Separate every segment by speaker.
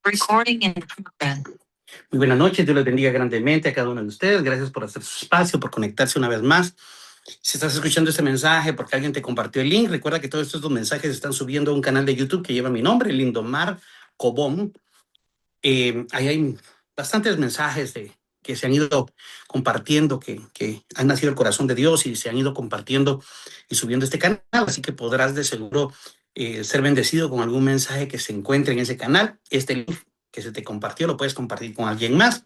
Speaker 1: Recording in progress. Muy buenas noches, Dios les bendiga grandemente a cada uno de ustedes. Gracias por hacer su espacio, por conectarse una vez más. Si estás escuchando este mensaje porque alguien te compartió el link, recuerda que todos estos mensajes están subiendo a un canal de YouTube que lleva mi nombre, Lindomar Cobón. Ahí hay bastantes mensajes que se han ido compartiendo, que han nacido el corazón de Dios y se han ido compartiendo y subiendo este canal, así que podrás de seguro ser bendecido con algún mensaje que se encuentre en ese canal. Este link que se te compartió lo puedes compartir con alguien más.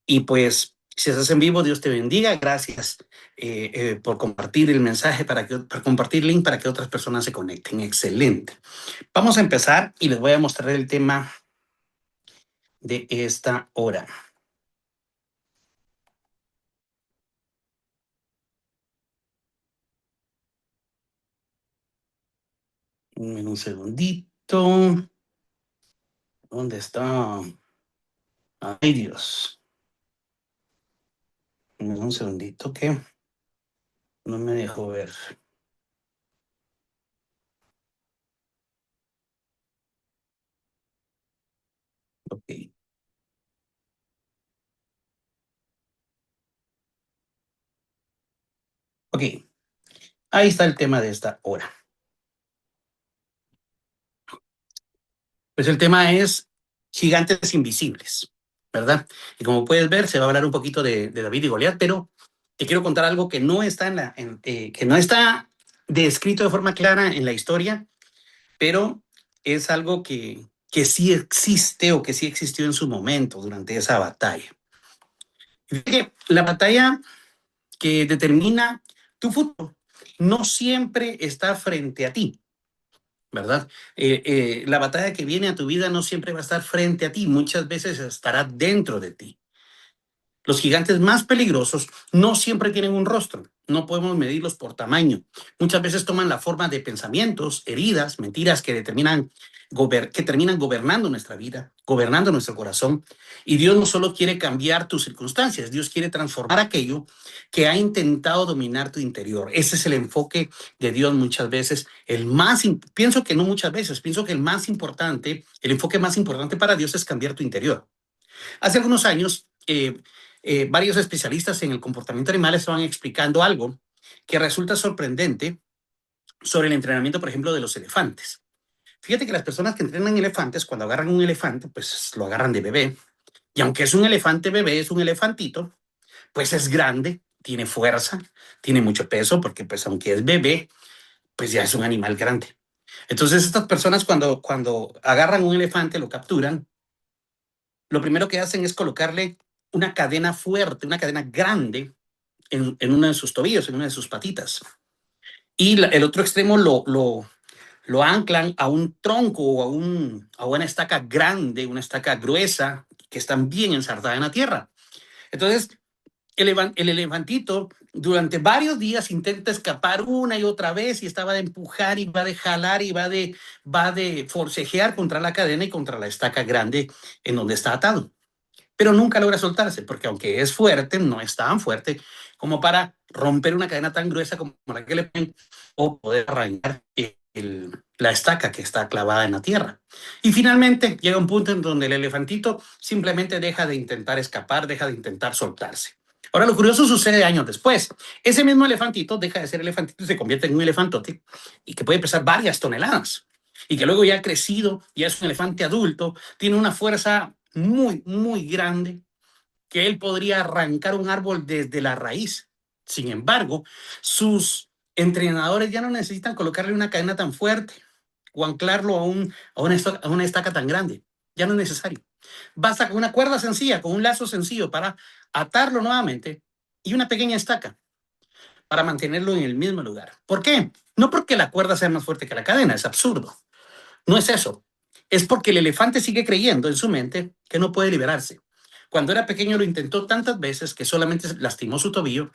Speaker 1: Y pues, si estás en vivo, Dios te bendiga. Gracias por compartir el mensaje, para compartir el link para que otras personas se conecten. Excelente. Vamos a empezar y les voy a mostrar el tema de esta hora. Un segundito. ¿Dónde está? Ay, Dios. Un segundito que no me dejo ver. Ok. Ok. Ahí está el tema de esta hora. Pues el tema es gigantes invisibles, ¿verdad? Y como puedes ver, se va a hablar un poquito de David y Goliat, pero te quiero contar algo que no está que no está descrito de forma clara en la historia, pero es algo que sí existe o que sí existió en su momento durante esa batalla. La batalla que determina tu futuro no siempre está frente a ti, ¿verdad? La batalla que viene a tu vida no siempre va a estar frente a ti, muchas veces estará dentro de ti. Los gigantes más peligrosos no siempre tienen un rostro, no podemos medirlos por tamaño. Muchas veces toman la forma de pensamientos, heridas, mentiras que terminan gobernando nuestra vida, gobernando nuestro corazón. Y Dios no solo quiere cambiar tus circunstancias, Dios quiere transformar aquello que ha intentado dominar tu interior. Ese es el enfoque de Dios muchas veces. Pienso que no muchas veces, pienso que el enfoque más importante para Dios es cambiar tu interior. Hace algunos años, varios especialistas en el comportamiento animal estaban explicando algo que resulta sorprendente sobre el entrenamiento, por ejemplo, de los elefantes. Fíjate que las personas que entrenan elefantes, cuando agarran un elefante, pues lo agarran de bebé. Y aunque es un elefante bebé, es un elefantito, pues es grande, tiene fuerza, tiene mucho peso, porque pues aunque es bebé, pues ya es un animal grande. Entonces estas personas cuando agarran un elefante, lo capturan, lo primero que hacen es colocarle una cadena fuerte, una cadena grande en uno de sus tobillos, en una de sus patitas. Y el otro extremo lo anclan a un tronco o a una estaca grande, una estaca gruesa, que están bien ensartada en la tierra. Entonces, el elefantito durante varios días intenta escapar una y otra vez y estaba de empujar y va de jalar y va de forcejear contra la cadena y contra la estaca grande en donde está atado. Pero nunca logra soltarse, porque aunque es fuerte, no es tan fuerte como para romper una cadena tan gruesa como la que le ponen o poder arrancar la estaca que está clavada en la tierra. Y finalmente llega un punto en donde el elefantito simplemente deja de intentar escapar, deja de intentar soltarse. Ahora, lo curioso sucede años después. Ese mismo elefantito deja de ser elefantito y se convierte en un elefantote y que puede pesar varias toneladas. Y que luego ya ha crecido, ya es un elefante adulto, tiene una fuerza muy, muy grande, que él podría arrancar un árbol desde la raíz. Sin embargo, sus entrenadores ya no necesitan colocarle una cadena tan fuerte o anclarlo a una estaca tan grande. Ya no es necesario. Basta con una cuerda sencilla, con un lazo sencillo para atarlo nuevamente y una pequeña estaca para mantenerlo en el mismo lugar. ¿Por qué? No porque la cuerda sea más fuerte que la cadena, es absurdo. No es eso. Es porque el elefante sigue creyendo en su mente que no puede liberarse. Cuando era pequeño lo intentó tantas veces que solamente lastimó su tobillo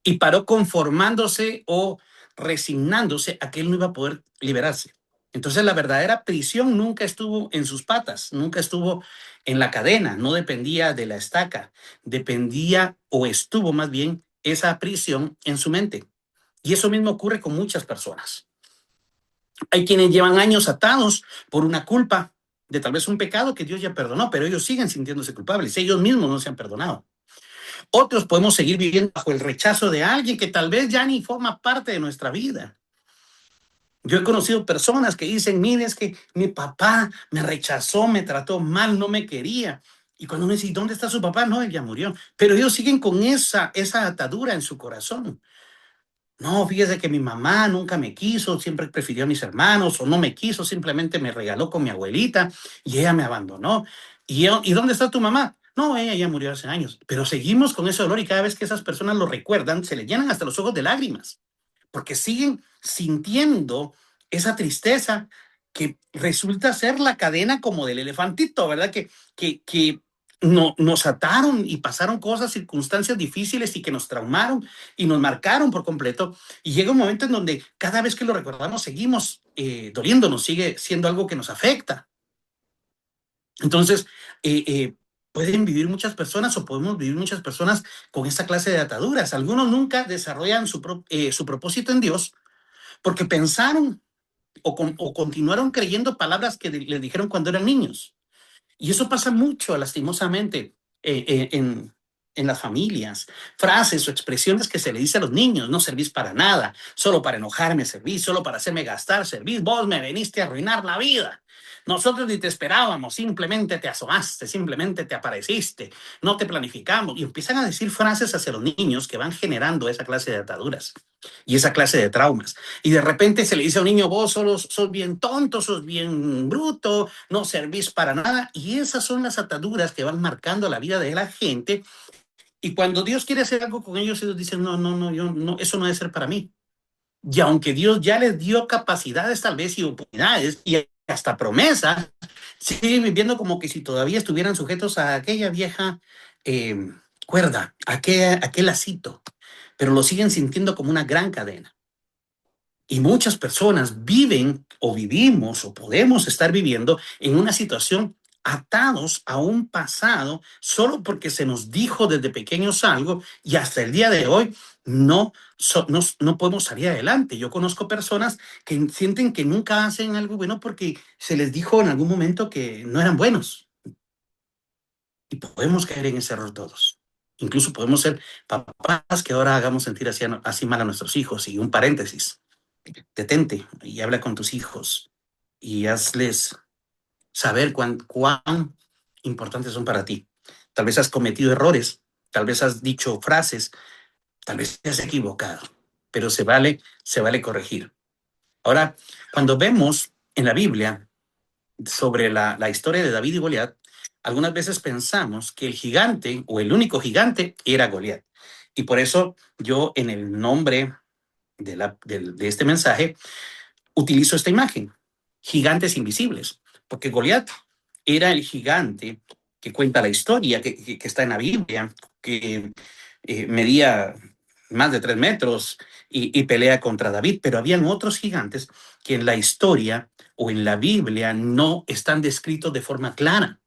Speaker 1: y paró conformándose o resignándose a que él no iba a poder liberarse. Entonces la verdadera prisión nunca estuvo en sus patas, nunca estuvo en la cadena, no dependía de la estaca, dependía o estuvo más bien esa prisión en su mente. Y eso mismo ocurre con muchas personas. Hay quienes llevan años atados por una culpa, de tal vez un pecado que Dios ya perdonó, pero ellos siguen sintiéndose culpables, ellos mismos no se han perdonado. Otros podemos seguir viviendo bajo el rechazo de alguien que tal vez ya ni forma parte de nuestra vida. Yo he conocido personas que dicen, mire, es que mi papá me rechazó, me trató mal, no me quería. Y cuando me dice, ¿dónde está su papá? No, él ya murió. Pero ellos siguen con esa atadura en su corazón. No, fíjese que mi mamá nunca me quiso, siempre prefirió a mis hermanos, o no me quiso, simplemente me regaló con mi abuelita y ella me abandonó. ¿Y dónde está tu mamá? No, ella ya murió hace años. Pero seguimos con ese dolor y cada vez que esas personas lo recuerdan, se les llenan hasta los ojos de lágrimas porque siguen sintiendo esa tristeza que resulta ser la cadena como del elefantito, ¿verdad? Que no, nos ataron y pasaron cosas, circunstancias difíciles y que nos traumaron y nos marcaron por completo. Y llega un momento en donde cada vez que lo recordamos seguimos doliéndonos, sigue siendo algo que nos afecta. Entonces, pueden vivir muchas personas o podemos vivir muchas personas con esta clase de ataduras. Algunos nunca desarrollan su propósito en Dios porque pensaron o continuaron creyendo palabras que les dijeron cuando eran niños. Y eso pasa mucho, lastimosamente, en las familias. Frases o expresiones que se le dice a los niños, no servís para nada, solo para enojarme servís, solo para hacerme gastar servís, vos me veniste a arruinar la vida. Nosotros ni te esperábamos, simplemente te asomaste, simplemente te apareciste, no te planificamos. Y empiezan a decir frases hacia los niños que van generando esa clase de ataduras y esa clase de traumas. Y de repente se le dice a un niño, vos solo sos bien tonto, sos bien bruto, no servís para nada. Y esas son las ataduras que van marcando la vida de la gente. Y cuando Dios quiere hacer algo con ellos, ellos dicen, no, no, no, yo no, eso no debe ser para mí. Y aunque Dios ya les dio capacidades tal vez y oportunidades y hasta promesas, siguen viviendo como que si todavía estuvieran sujetos a aquella vieja cuerda, aquel lacito, pero lo siguen sintiendo como una gran cadena. Y muchas personas viven o vivimos o podemos estar viviendo en una situación atados a un pasado solo porque se nos dijo desde pequeños algo y hasta el día de hoy no podemos salir adelante. Yo conozco personas que sienten que nunca hacen algo bueno porque se les dijo en algún momento que no eran buenos y podemos caer en ese error todos. Incluso podemos ser papás que ahora hagamos sentir así mal a nuestros hijos. Y un paréntesis, detente y habla con tus hijos y hazles saber cuán importantes son para ti. Tal vez has cometido errores, tal vez has dicho frases, tal vez te has equivocado, pero se vale corregir. Ahora, cuando vemos en la Biblia sobre la historia de David y Goliat, algunas veces pensamos que el gigante o el único gigante era Goliat. Y por eso yo en el nombre de este mensaje utilizo esta imagen, gigantes invisibles, porque Goliat era el gigante que cuenta la historia, que está en la Biblia, que medía más de 3 metros y pelea contra David, pero habían otros gigantes que en la historia o en la Biblia no están descritos de forma clara.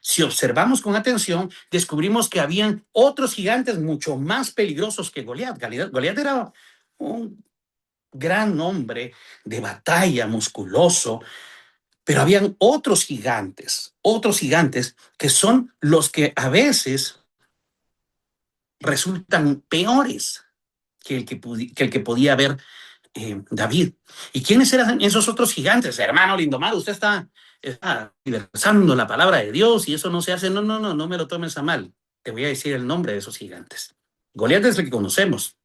Speaker 1: Si observamos con atención, descubrimos que habían otros gigantes mucho más peligrosos que Goliat. Goliat era un gran hombre de batalla, musculoso, pero habían otros gigantes que son los que a veces resultan peores que el que podía haber David. ¿Y quiénes eran esos otros gigantes? Hermano Lindomar, usted está diversando la palabra de Dios y eso no se hace. No, no, no, no me lo tomes a mal. Te voy a decir el nombre de esos gigantes. Goliat es el que conocemos,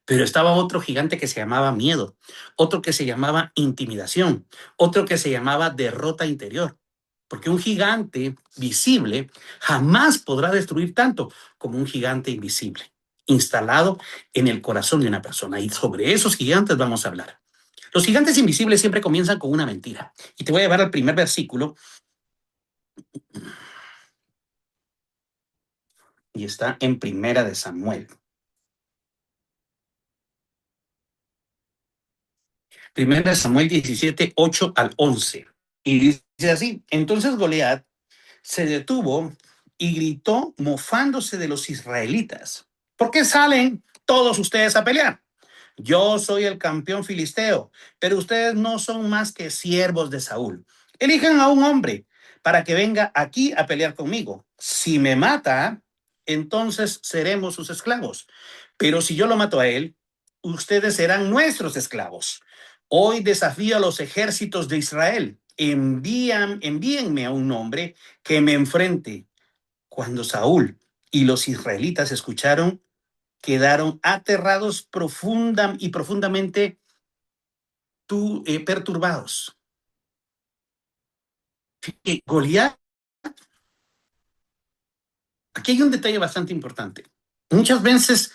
Speaker 1: pero estaba otro gigante que se llamaba miedo, otro que se llamaba intimidación, otro que se llamaba derrota interior. Porque un gigante visible jamás podrá destruir tanto como un gigante invisible, instalado en el corazón de una persona. Y sobre esos gigantes vamos a hablar. Los gigantes invisibles siempre comienzan con una mentira. Y te voy a llevar al primer versículo. Y está en Primera de Samuel. Primera de Samuel 17, 8 al 11. Y dice así, entonces Goliat se detuvo y gritó mofándose de los israelitas. ¿Por qué salen todos ustedes a pelear? Yo soy el campeón filisteo, pero ustedes no son más que siervos de Saúl. elijan a un hombre para que venga aquí a pelear conmigo. Si me mata, entonces seremos sus esclavos. Pero si yo lo mato a él, ustedes serán nuestros esclavos. Hoy desafío a los ejércitos de Israel. Envíenme a un hombre que me enfrente. Cuando Saúl y los israelitas escucharon, quedaron aterrados profundamente perturbados. Goliat, aquí hay un detalle bastante importante. Muchas veces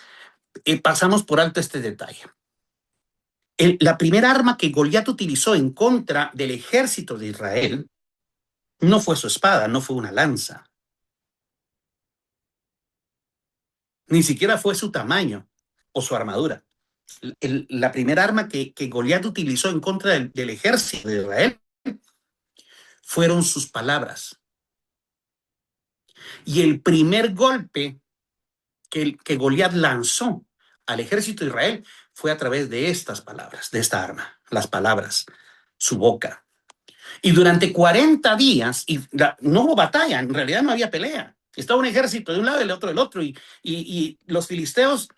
Speaker 1: pasamos por alto este detalle. La primera arma que Goliat utilizó en contra del ejército de Israel no fue su espada, no fue una lanza, ni siquiera fue su tamaño o su armadura. La primera arma que Goliat utilizó en contra del ejército de Israel fueron sus palabras. Y el primer golpe que Goliat lanzó al ejército de Israel fue a través de estas palabras, de esta arma, las palabras, su boca. Y durante 40 días, no hubo batalla, en realidad no había pelea. Estaba un ejército de un lado y el otro del otro. Y los filisteos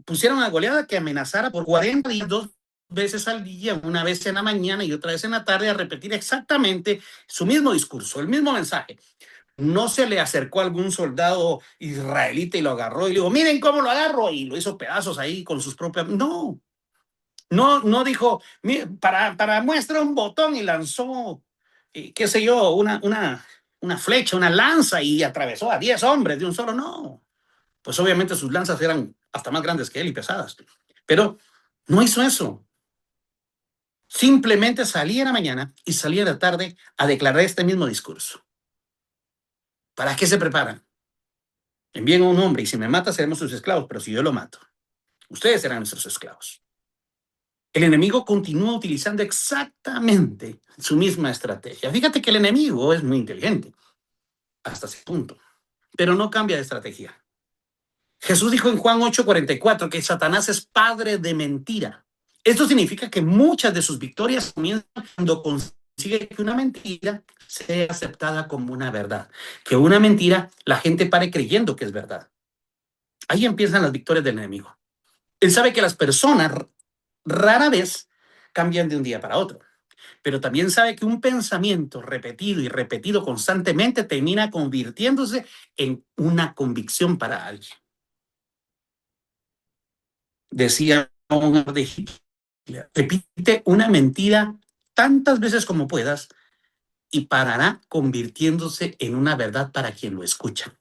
Speaker 1: pusieron a Goliat que amenazara por 40 días, 2 veces al día, una vez en la mañana y otra vez en la tarde, a repetir exactamente su mismo discurso, el mismo mensaje. No se le acercó a algún soldado israelita y lo agarró y le dijo, miren cómo lo agarro, y lo hizo pedazos ahí con sus propias... No dijo, para muestra un botón y lanzó, qué sé yo, una flecha, una lanza y atravesó a 10 hombres de un solo, no. Pues obviamente sus lanzas eran hasta más grandes que él y pesadas. Pero no hizo eso. Simplemente salía en la mañana y salía en la tarde a declarar este mismo discurso. ¿Para qué se preparan? Envíen a un hombre y si me mata seremos sus esclavos, pero si yo lo mato, ustedes serán nuestros esclavos. El enemigo continúa utilizando exactamente su misma estrategia. Fíjate que el enemigo es muy inteligente hasta ese punto, pero no cambia de estrategia. Jesús dijo en Juan 8:44 que Satanás es padre de mentira. Esto significa que muchas de sus victorias comienzan cuando consigue que una mentira sea aceptada como una verdad, que una mentira la gente pare creyendo que es verdad. Ahí empiezan las victorias del enemigo. Él sabe que las personas rara vez cambian de un día para otro, pero también sabe que un pensamiento repetido y repetido constantemente termina convirtiéndose en una convicción para alguien. Decía un de Hitler, repite una mentira tantas veces como puedas y parará convirtiéndose en una verdad para quien lo escucha.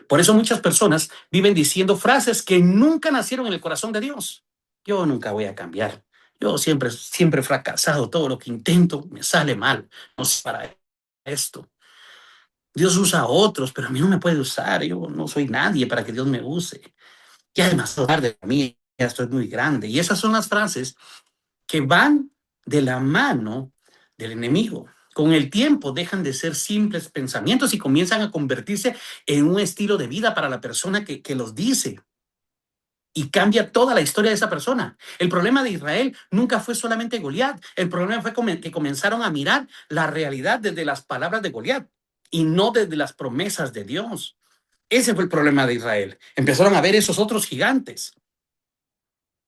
Speaker 1: Por eso muchas personas viven diciendo frases que nunca nacieron en el corazón de Dios. Yo nunca voy a cambiar. Yo siempre he fracasado. Todo lo que intento me sale mal. No sé para esto. Dios usa a otros, pero a mí no me puede usar. Yo no soy nadie para que Dios me use. Ya es demasiado tarde para mí. Ya estoy muy grande. Y esas son las frases que van de la mano del enemigo. Con el tiempo dejan de ser simples pensamientos y comienzan a convertirse en un estilo de vida para la persona que los dice. Y cambia toda la historia de esa persona. El problema de Israel nunca fue solamente Goliat. El problema fue que comenzaron a mirar la realidad desde las palabras de Goliat y no desde las promesas de Dios. Ese fue el problema de Israel. Empezaron a ver esos otros gigantes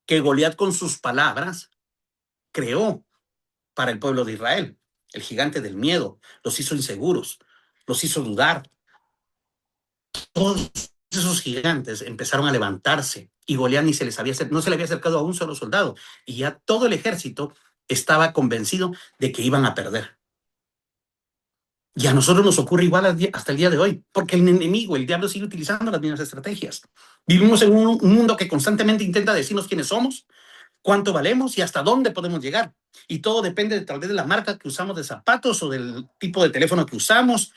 Speaker 1: que Goliat con sus palabras creó para el pueblo de Israel. El gigante del miedo los hizo inseguros, los hizo dudar. Todos esos gigantes empezaron a levantarse y Goliat no se le había acercado a un solo soldado y ya todo el ejército estaba convencido de que iban a perder. Y a nosotros nos ocurre igual hasta el día de hoy, porque el enemigo, el diablo, sigue utilizando las mismas estrategias. Vivimos en un mundo que constantemente intenta decirnos quiénes somos, cuánto valemos y hasta dónde podemos llegar. Y todo depende tal vez de la marca que usamos de zapatos o del tipo de teléfono que usamos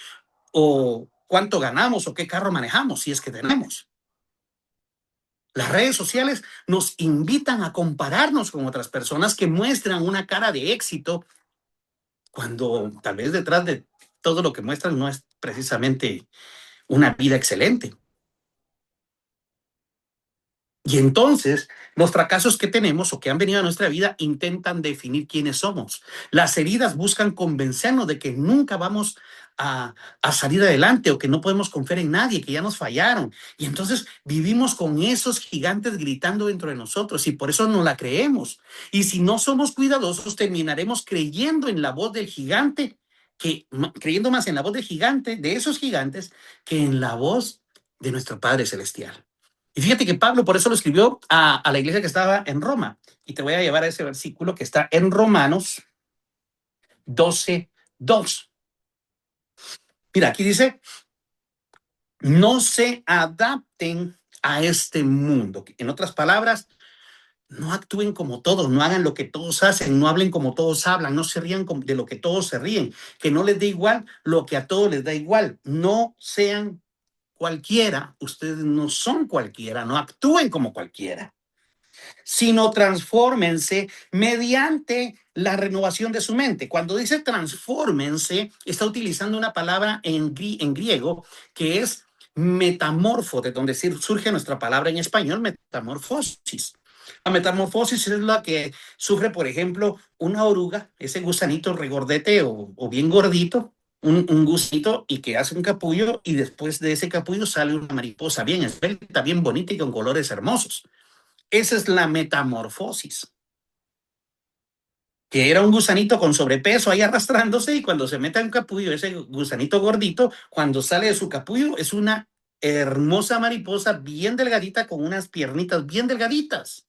Speaker 1: o cuánto ganamos o qué carro manejamos, si es que tenemos. Las redes sociales nos invitan a compararnos con otras personas que muestran una cara de éxito cuando tal vez detrás de todo lo que muestran no es precisamente una vida excelente. Y entonces, los fracasos que tenemos o que han venido a nuestra vida intentan definir quiénes somos. Las heridas buscan convencernos de que nunca vamos a salir adelante o que no podemos confiar en nadie, que ya nos fallaron. Y entonces vivimos con esos gigantes gritando dentro de nosotros y por eso no la creemos. Y si no somos cuidadosos, terminaremos creyendo en la voz del gigante, creyendo más en la voz del gigante, de esos gigantes, que en la voz de nuestro Padre Celestial. Y fíjate que Pablo por eso lo escribió a la iglesia que estaba en Roma. Y te voy a llevar a ese versículo que está en Romanos 12:2. Mira, aquí dice, no se adapten a este mundo. En otras palabras, no actúen como todos, no hagan lo que todos hacen, no hablen como todos hablan, no se rían de lo que todos se ríen, que no les dé igual lo que a todos les da igual. No sean cualquiera, ustedes no son cualquiera, no actúen como cualquiera, sino transfórmense mediante la renovación de su mente. Cuando dice transfórmense, está utilizando una palabra en griego que es metamorfo, de donde surge nuestra palabra en español, metamorfosis. La metamorfosis es la que sufre, por ejemplo, una oruga, ese gusanito regordete o bien gordito, un gusanito y que hace un capullo y después de ese capullo sale una mariposa bien esbelta, bien bonita y con colores hermosos. Esa es la metamorfosis, que era un gusanito con sobrepeso ahí arrastrándose y cuando se mete en un capullo, ese gusanito gordito, cuando sale de su capullo es una hermosa mariposa bien delgadita con unas piernitas bien delgaditas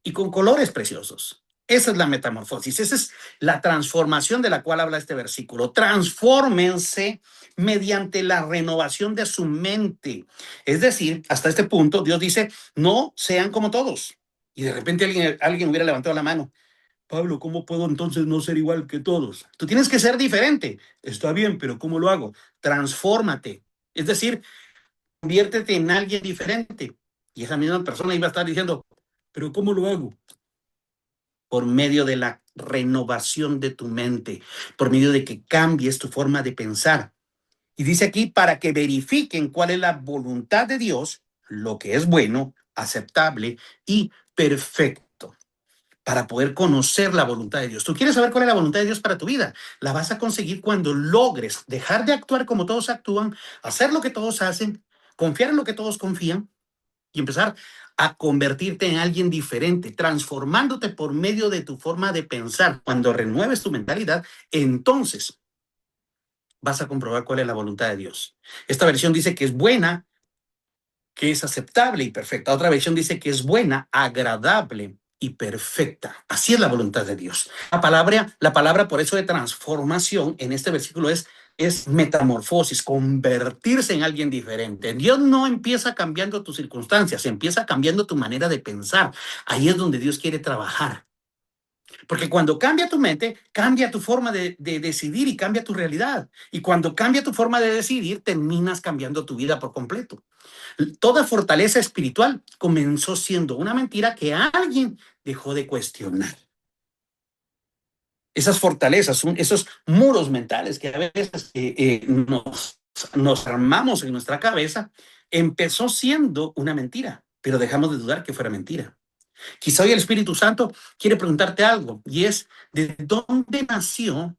Speaker 1: y con colores preciosos. Esa es la metamorfosis, esa es la transformación de la cual habla este versículo. Transfórmense mediante la renovación de su mente. Es decir, hasta este punto Dios dice, no sean como todos. Y de repente alguien hubiera levantado la mano. Pablo, ¿cómo puedo entonces no ser igual que todos? Tú tienes que ser diferente. Está bien, pero ¿cómo lo hago? Transfórmate. Es decir, conviértete en alguien diferente. Y esa misma persona iba a estar diciendo, pero ¿cómo lo hago? Por medio de la renovación de tu mente, por medio de que cambies tu forma de pensar. Y dice aquí, para que verifiquen cuál es la voluntad de Dios, lo que es bueno, aceptable y perfecto, para poder conocer la voluntad de Dios. ¿Tú quieres saber cuál es la voluntad de Dios para tu vida? La vas a conseguir cuando logres dejar de actuar como todos actúan, hacer lo que todos hacen, confiar en lo que todos confían y empezar a convertirte en alguien diferente, transformándote por medio de tu forma de pensar. Cuando renueves tu mentalidad, entonces vas a comprobar cuál es la voluntad de Dios. Esta versión dice que es buena, que es aceptable y perfecta. Otra versión dice que es buena, agradable y perfecta. Así es la voluntad de Dios. La palabra por eso de transformación en este versículo es metamorfosis, convertirse en alguien diferente. Dios no empieza cambiando tus circunstancias, empieza cambiando tu manera de pensar. Ahí es donde Dios quiere trabajar. Porque cuando cambia tu mente, cambia tu forma de decidir y cambia tu realidad. Y cuando cambia tu forma de decidir, terminas cambiando tu vida por completo. Toda fortaleza espiritual comenzó siendo una mentira que alguien dejó de cuestionar. Esas fortalezas, esos muros mentales que a veces nos armamos en nuestra cabeza, empezó siendo una mentira, pero dejamos de dudar que fuera mentira. Quizá hoy el Espíritu Santo quiere preguntarte algo y es, ¿de dónde nació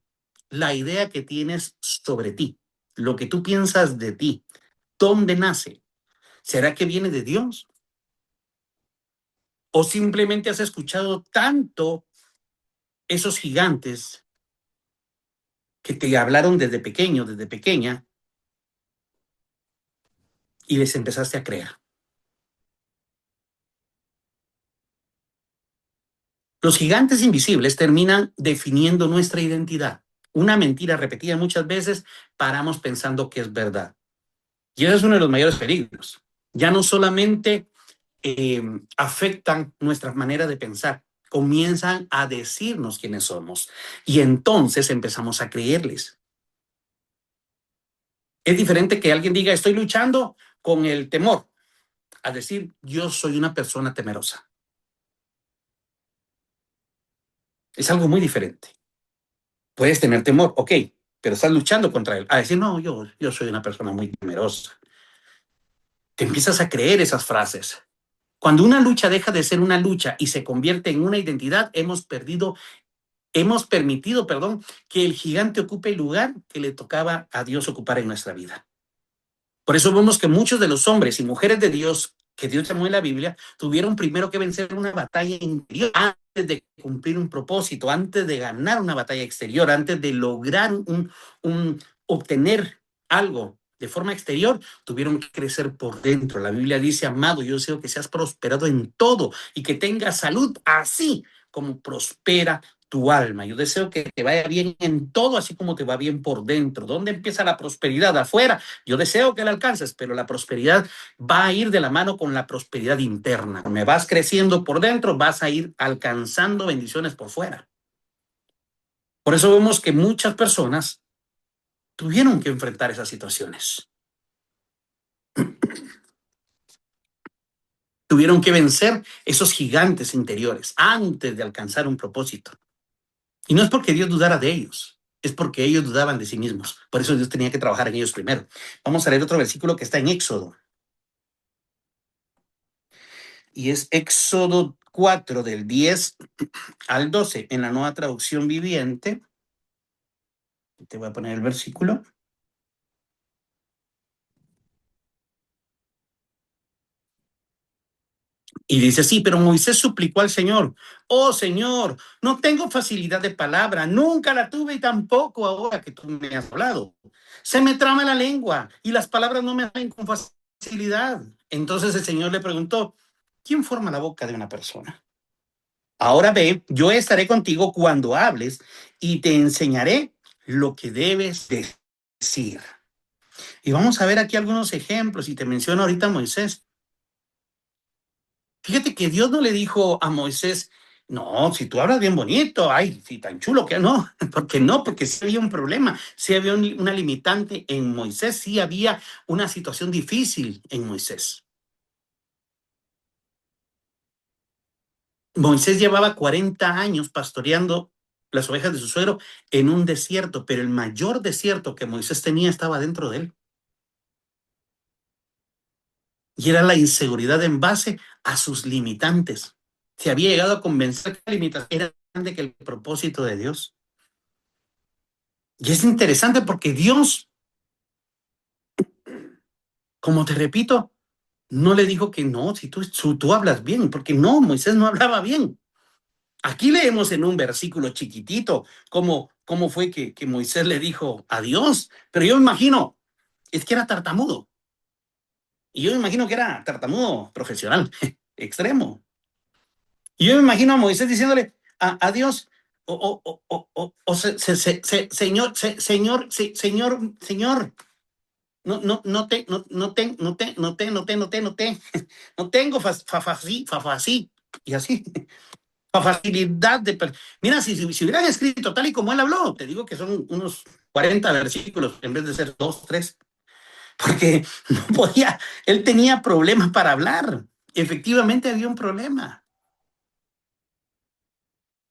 Speaker 1: la idea que tienes sobre ti? Lo que tú piensas de ti, ¿dónde nace? ¿Será que viene de Dios? ¿O simplemente has escuchado tanto esos gigantes que te hablaron desde pequeño, desde pequeña, y les empezaste a creer? Los gigantes invisibles terminan definiendo nuestra identidad. Una mentira repetida muchas veces, paramos pensando que es verdad. Y ese es uno de los mayores peligros. Ya no solamente afectan nuestra manera de pensar, comienzan a decirnos quiénes somos. Y entonces empezamos a creerles. Es diferente que alguien diga, estoy luchando con el temor, a decir, yo soy una persona temerosa. Es algo muy diferente. Puedes tener temor, ok, pero estás luchando contra él. A decir, no, yo soy una persona muy temerosa. Te empiezas a creer esas frases. Cuando una lucha deja de ser una lucha y se convierte en una identidad, hemos permitido, que el gigante ocupe el lugar que le tocaba a Dios ocupar en nuestra vida. Por eso vemos que muchos de los hombres y mujeres de Dios que Dios llamó en la Biblia tuvieron primero que vencer una batalla interior antes de cumplir un propósito, antes de ganar una batalla exterior, antes de lograr obtener algo de forma exterior, tuvieron que crecer por dentro. La Biblia dice, amado, yo deseo que seas prosperado en todo y que tengas salud así como prospera tu alma. Yo deseo que te vaya bien en todo, así como te va bien por dentro. ¿Dónde empieza la prosperidad? Afuera. Yo deseo que la alcances, pero la prosperidad va a ir de la mano con la prosperidad interna. Me vas creciendo por dentro, vas a ir alcanzando bendiciones por fuera. Por eso vemos que muchas personas tuvieron que enfrentar esas situaciones. Tuvieron que vencer esos gigantes interiores antes de alcanzar un propósito. Y no es porque Dios dudara de ellos, es porque ellos dudaban de sí mismos. Por eso Dios tenía que trabajar en ellos primero. Vamos a leer otro versículo que está en Éxodo. Y es Éxodo 4, del 10 al 12, en la Nueva Traducción Viviente. Te voy a poner el versículo. Y dice así, pero Moisés suplicó al Señor, oh Señor, no tengo facilidad de palabra, nunca la tuve y tampoco ahora que tú me has hablado. Se me trama la lengua y las palabras no me salen con facilidad. Entonces el Señor le preguntó, ¿quién forma la boca de una persona? Ahora ve, yo estaré contigo cuando hables y te enseñaré lo que debes decir. Y vamos a ver aquí algunos ejemplos y te menciono ahorita a Moisés. Fíjate que Dios no le dijo a Moisés, no, si tú hablas bien bonito, ay, si tan chulo que no, porque no, porque sí había un problema, sí había una limitante en Moisés, sí había una situación difícil en Moisés. Moisés llevaba 40 años pastoreando las ovejas de su suegro en un desierto, pero el mayor desierto que Moisés tenía estaba dentro de él. Y era la inseguridad en base a sus limitantes. Se había llegado a convencer que la limitación era más grande que el propósito de Dios. Y es interesante porque Dios, como te repito, no le dijo que no, si tú hablas bien, porque no, Moisés no hablaba bien. Aquí leemos en un versículo chiquitito cómo fue que Moisés le dijo a Dios, pero yo me imagino, es que era tartamudo. Y yo me imagino que era tartamudo profesional, extremo. Y yo me imagino a Moisés diciéndole a Dios, señor, no tengo fafasí, y así, facilidad de... Mira, si hubieran escrito tal y como él habló, te digo que son unos 40 versículos en vez de ser 2, 3, porque no podía, él tenía problemas para hablar. Efectivamente había un problema.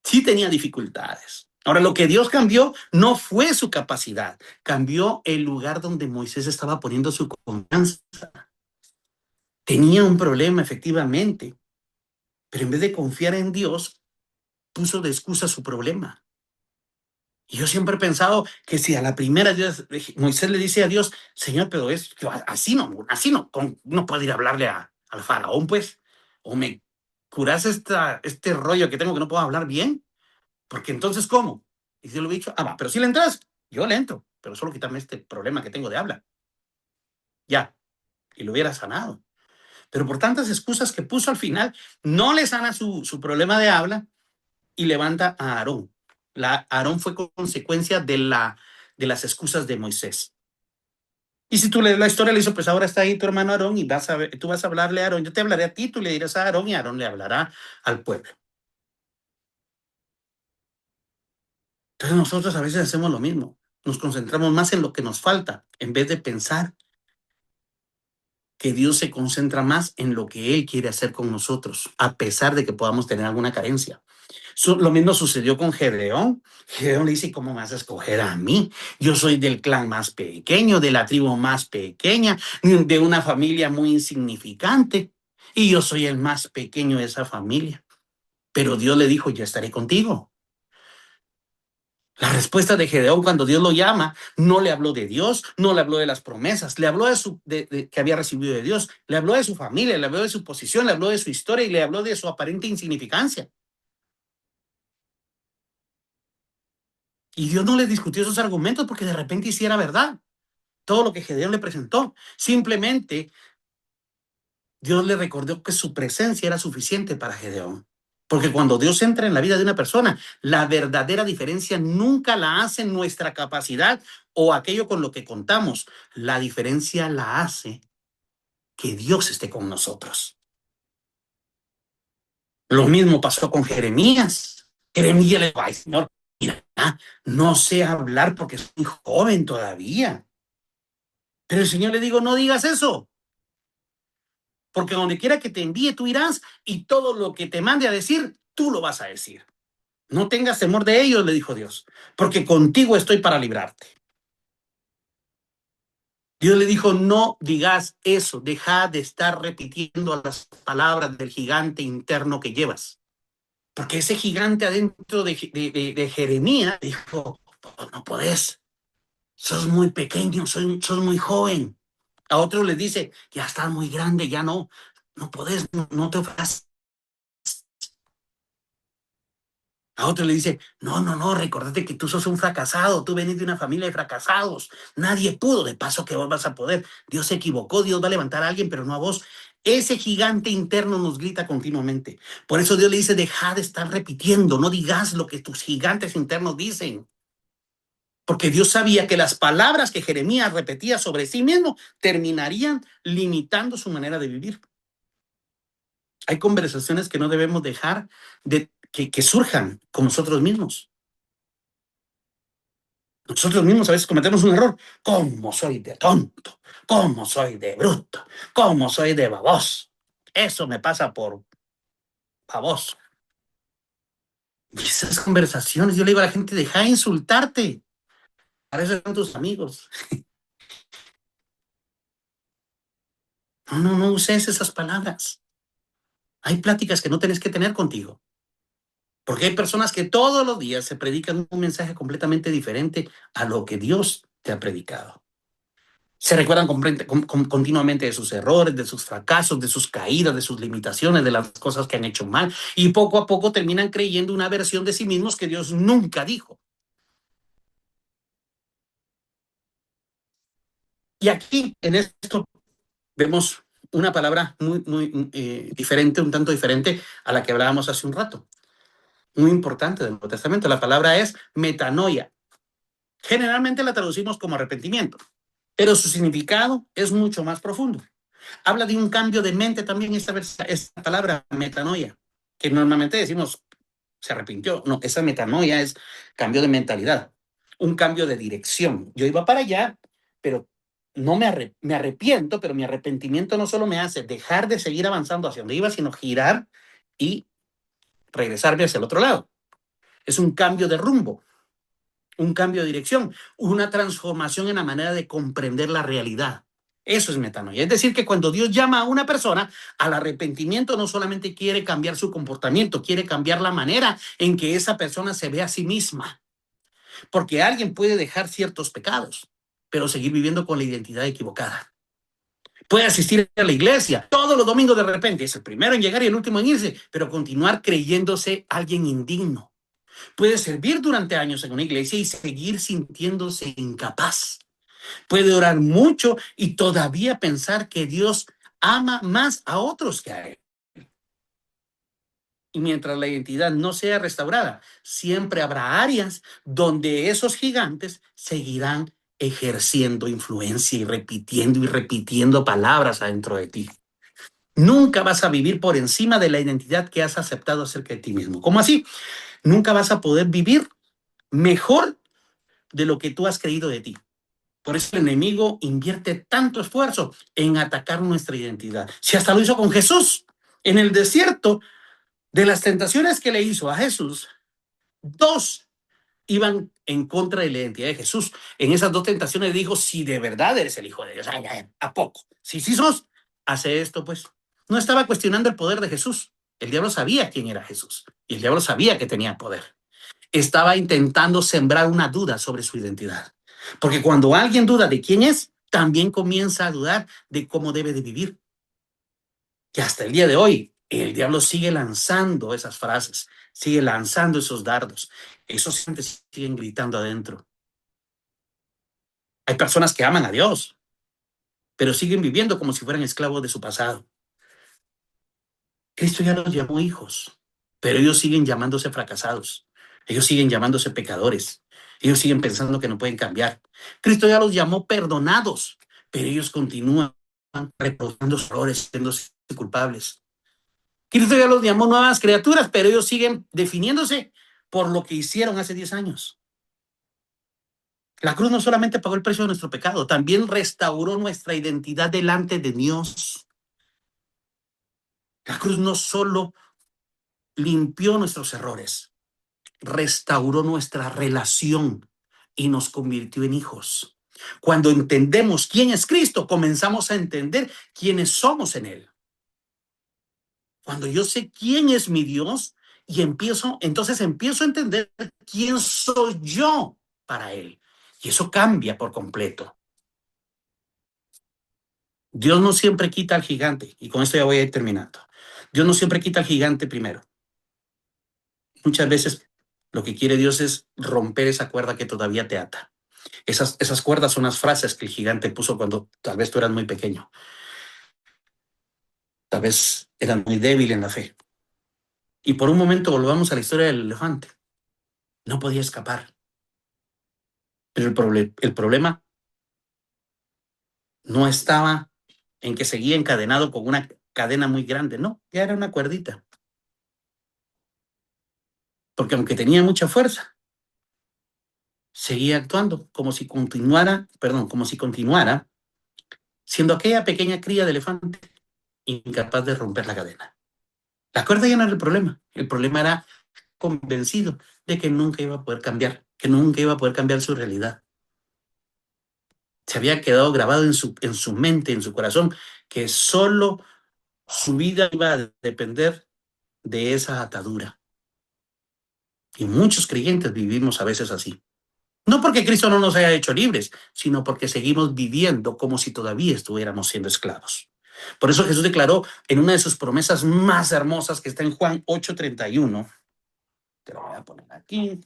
Speaker 1: Sí tenía dificultades. Ahora, lo que Dios cambió no fue su capacidad, cambió el lugar donde Moisés estaba poniendo su confianza. Tenía un problema, efectivamente, pero en vez de confiar en Dios, puso de excusa su problema. Y yo siempre he pensado que si a la primera Moisés le dice a Dios, Señor, pero es así no puedo ir a hablarle al faraón, pues, o me curas este rollo que tengo que no puedo hablar bien, porque entonces, ¿cómo? Y si yo lo he dicho, va, pero si le entras, yo le entro, pero solo quítame este problema que tengo de habla. Ya, y lo hubiera sanado. Pero por tantas excusas que puso al final, no le sana su problema de habla y levanta a Aarón. Aarón fue consecuencia de las excusas de Moisés. Y si tú lees la historia, le dice, pues ahora está ahí tu hermano Aarón y tú vas a hablarle a Aarón. Yo te hablaré a ti, tú le dirás a Aarón y Aarón le hablará al pueblo. Entonces nosotros a veces hacemos lo mismo. Nos concentramos más en lo que nos falta en vez de pensar que Dios se concentra más en lo que Él quiere hacer con nosotros, a pesar de que podamos tener alguna carencia. Lo mismo sucedió con Gedeón. Gedeón le dice, ¿cómo me vas a escoger a mí? Yo soy del clan más pequeño, de la tribu más pequeña, de una familia muy insignificante. y yo soy el más pequeño de esa familia. Pero Dios le dijo, ya estaré contigo. La respuesta de Gedeón cuando Dios lo llama, no le habló de Dios, no le habló de las promesas, le habló de que había recibido de Dios, le habló de su familia, le habló de su posición, le habló de su historia y le habló de su aparente insignificancia. Y Dios no le discutió esos argumentos porque de repente hiciera verdad todo lo que Gedeón le presentó. Simplemente Dios le recordó que su presencia era suficiente para Gedeón. Porque cuando Dios entra en la vida de una persona, la verdadera diferencia nunca la hace nuestra capacidad o aquello con lo que contamos. La diferencia la hace que Dios esté con nosotros. Lo mismo pasó con Jeremías. Jeremías le dijo, ay, Señor, mira, no sé hablar porque soy joven todavía. Pero el Señor le dijo, no digas eso. Porque donde quiera que te envíe, tú irás y todo lo que te mande a decir, tú lo vas a decir. No tengas temor de ellos, le dijo Dios, porque contigo estoy para librarte. Dios le dijo, no digas eso, deja de estar repitiendo las palabras del gigante interno que llevas. Porque ese gigante adentro de Jeremías dijo, oh, no podés, sos muy pequeño, sos muy joven. A otros les dice, ya estás muy grande, ya no podés, no te ofreces. A otro le dice, no, recordate que tú sos un fracasado, tú venís de una familia de fracasados, nadie pudo, de paso que vos vas a poder. Dios se equivocó, Dios va a levantar a alguien, pero no a vos. Ese gigante interno nos grita continuamente. Por eso Dios le dice, deja de estar repitiendo, no digas lo que tus gigantes internos dicen. Porque Dios sabía que las palabras que Jeremías repetía sobre sí mismo terminarían limitando su manera de vivir. Hay conversaciones que no debemos dejar que surjan con nosotros mismos. Nosotros mismos a veces cometemos un error. ¿Cómo soy de tonto? ¿Cómo soy de bruto? ¿Cómo soy de baboso? Eso me pasa por baboso. Y esas conversaciones, yo le digo a la gente, deja de insultarte. Para eso son tus amigos. No uses esas palabras. Hay pláticas que no tenés que tener contigo. Porque hay personas que todos los días se predican un mensaje completamente diferente a lo que Dios te ha predicado. Se recuerdan continuamente de sus errores, de sus fracasos, de sus caídas, de sus limitaciones, de las cosas que han hecho mal. Y poco a poco terminan creyendo una versión de sí mismos que Dios nunca dijo. Y aquí, en esto, vemos una palabra muy diferente, un tanto diferente a la que hablábamos hace un rato. Muy importante del Nuevo Testamento. La palabra es metanoia. Generalmente la traducimos como arrepentimiento, pero su significado es mucho más profundo. Habla de un cambio de mente también esta palabra metanoia, que normalmente decimos se arrepintió. No, esa metanoia es cambio de mentalidad, un cambio de dirección. Yo iba para allá, pero no me arrepiento, pero mi arrepentimiento no solo me hace dejar de seguir avanzando hacia donde iba, sino girar y regresarme hacia el otro lado. Es un cambio de rumbo, un cambio de dirección, una transformación en la manera de comprender la realidad. Eso es metanoia. Es decir, que cuando Dios llama a una persona al arrepentimiento, no solamente quiere cambiar su comportamiento, quiere cambiar la manera en que esa persona se ve a sí misma. Porque alguien puede dejar ciertos pecados, pero seguir viviendo con la identidad equivocada. Puede asistir a la iglesia todos los domingos de repente, es el primero en llegar y el último en irse, pero continuar creyéndose alguien indigno. Puede servir durante años en una iglesia y seguir sintiéndose incapaz. Puede orar mucho y todavía pensar que Dios ama más a otros que a él. Y mientras la identidad no sea restaurada, siempre habrá áreas donde esos gigantes seguirán ejerciendo influencia y repitiendo palabras adentro de ti. Nunca vas a vivir por encima de la identidad que has aceptado acerca de ti mismo. ¿Cómo así? Nunca vas a poder vivir mejor de lo que tú has creído de ti. Por eso el enemigo invierte tanto esfuerzo en atacar nuestra identidad. Si hasta lo hizo con Jesús, en el desierto, de las tentaciones que le hizo a Jesús, dos iban en contra de la identidad de Jesús. En esas dos tentaciones dijo, si de verdad eres el Hijo de Dios, ¿a poco? Si sí sos, hace esto pues. no estaba cuestionando el poder de Jesús. El diablo sabía quién era Jesús y el diablo sabía que tenía poder. Estaba intentando sembrar una duda sobre su identidad. Porque cuando alguien duda de quién es, también comienza a dudar de cómo debe de vivir. Que hasta el día de hoy, el diablo sigue lanzando esas frases, sigue lanzando esos dardos. Esos siempre siguen gritando adentro. Hay personas que aman a Dios, pero siguen viviendo como si fueran esclavos de su pasado. Cristo ya los llamó hijos, pero ellos siguen llamándose fracasados. Ellos siguen llamándose pecadores. Ellos siguen pensando que no pueden cambiar. Cristo ya los llamó perdonados, pero ellos continúan reproduciendo sus errores, siéndose culpables. Cristo ya los llamó nuevas criaturas, pero ellos siguen definiéndose por lo que hicieron hace 10 años. La cruz no solamente pagó el precio de nuestro pecado, también restauró nuestra identidad delante de Dios. La cruz no solo limpió nuestros errores, restauró nuestra relación y nos convirtió en hijos. Cuando entendemos quién es Cristo, comenzamos a entender quiénes somos en Él. Cuando yo sé quién es mi Dios y entonces empiezo a entender quién soy yo para Él. Y eso cambia por completo. Dios no siempre quita al gigante, y con esto ya voy a ir terminando. Dios no siempre quita al gigante primero. Muchas veces lo que quiere Dios es romper esa cuerda que todavía te ata. Esas cuerdas son las frases que el gigante puso cuando tal vez tú eras muy pequeño. Tal vez eras muy débil en la fe. Y por un momento volvamos a la historia del elefante. No podía escapar. Pero el problema no estaba en que seguía encadenado con una cadena muy grande. No, ya era una cuerdita. Porque aunque tenía mucha fuerza, seguía actuando como si continuara siendo aquella pequeña cría de elefante incapaz de romper la cadena. La cuerda ya no era el problema era convencido de que nunca iba a poder cambiar, que nunca iba a poder cambiar su realidad. Se había quedado grabado en su mente, en su corazón, que solo su vida iba a depender de esa atadura. Y muchos creyentes vivimos a veces así. No porque Cristo no nos haya hecho libres, sino porque seguimos viviendo como si todavía estuviéramos siendo esclavos. Por eso Jesús declaró en una de sus promesas más hermosas que está en Juan 8:31. Te lo voy a poner aquí.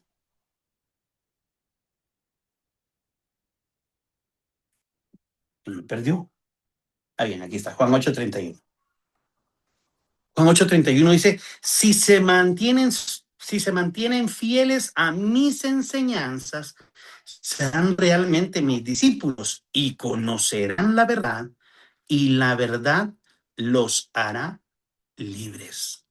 Speaker 1: Me perdió. Ah, bien, aquí está, Juan 8:31. Juan 8:31 dice, si se mantienen fieles a mis enseñanzas, serán realmente mis discípulos y conocerán la verdad, y la verdad los hará libres.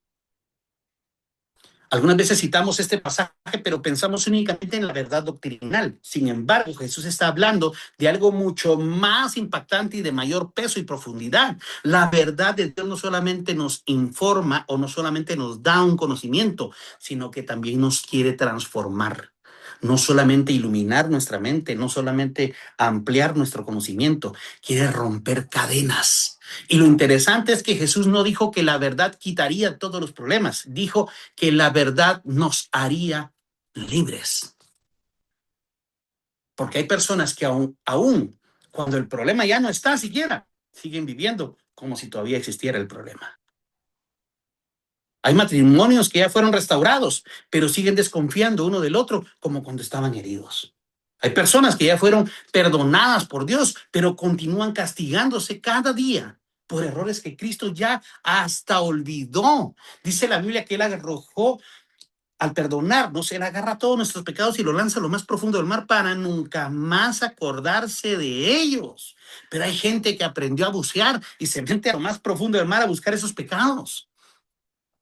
Speaker 1: Algunas veces citamos este pasaje, pero pensamos únicamente en la verdad doctrinal. Sin embargo, Jesús está hablando de algo mucho más impactante y de mayor peso y profundidad. La verdad de Dios no solamente nos informa o no solamente nos da un conocimiento, sino que también nos quiere transformar. No solamente iluminar nuestra mente, no solamente ampliar nuestro conocimiento, quiere romper cadenas. Y lo interesante es que Jesús no dijo que la verdad quitaría todos los problemas, dijo que la verdad nos haría libres. Porque hay personas que aún cuando el problema ya no está siquiera, siguen viviendo como si todavía existiera el problema. Hay matrimonios que ya fueron restaurados, pero siguen desconfiando uno del otro como cuando estaban heridos. Hay personas que ya fueron perdonadas por Dios, pero continúan castigándose cada día por errores que Cristo ya hasta olvidó. Dice la Biblia que Él arrojó al perdonarnos, Él agarra todos nuestros pecados y lo lanza a lo más profundo del mar para nunca más acordarse de ellos. Pero hay gente que aprendió a bucear y se mete a lo más profundo del mar a buscar esos pecados.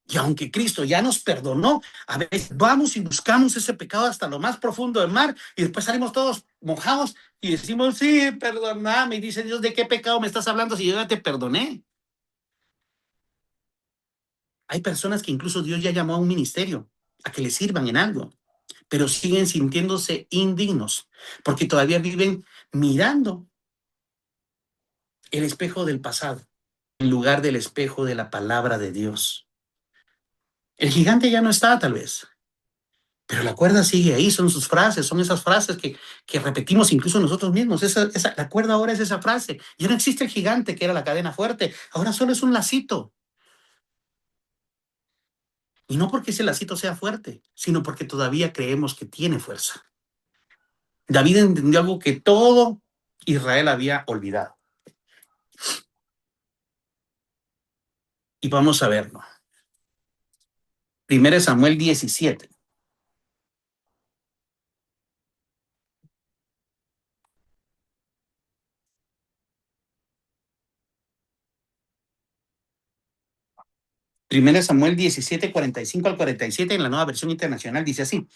Speaker 1: Y aunque Cristo ya nos perdonó, a veces vamos y buscamos ese pecado hasta lo más profundo del mar y después salimos todos mojados y decimos, sí, perdóname. Y dice Dios, ¿de qué pecado me estás hablando si yo ya te perdoné? Hay personas que incluso Dios ya llamó a un ministerio, a que le sirvan en algo, pero siguen sintiéndose indignos porque todavía viven mirando el espejo del pasado. en lugar del espejo de la palabra de Dios. El gigante ya no está, tal vez, pero la cuerda sigue ahí, son sus frases, son esas frases que repetimos incluso nosotros mismos. La cuerda ahora es esa frase. Ya no existe el gigante, que era la cadena fuerte, ahora solo es un lacito. Y no porque ese lacito sea fuerte, sino porque todavía creemos que tiene fuerza. David entendió algo que todo Israel había olvidado. Y vamos a verlo. 1 Samuel 17. 1 Samuel 17, 45 al 47 en la Nueva Versión Internacional dice así: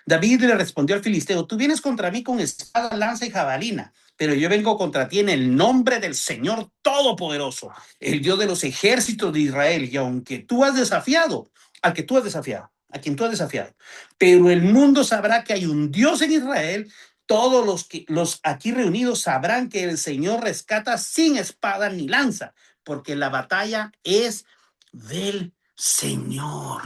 Speaker 1: David le respondió al filisteo: tú vienes contra mí con espada, lanza y jabalina, pero yo vengo contra ti en el nombre del Señor Todopoderoso, el Dios de los ejércitos de Israel, y aunque tú has desafiado, al que tú has desafiado, a quien tú has desafiado, pero el mundo sabrá que hay un Dios en Israel. Todos los aquí reunidos sabrán que el Señor rescata sin espada ni lanza, porque la batalla es del Señor.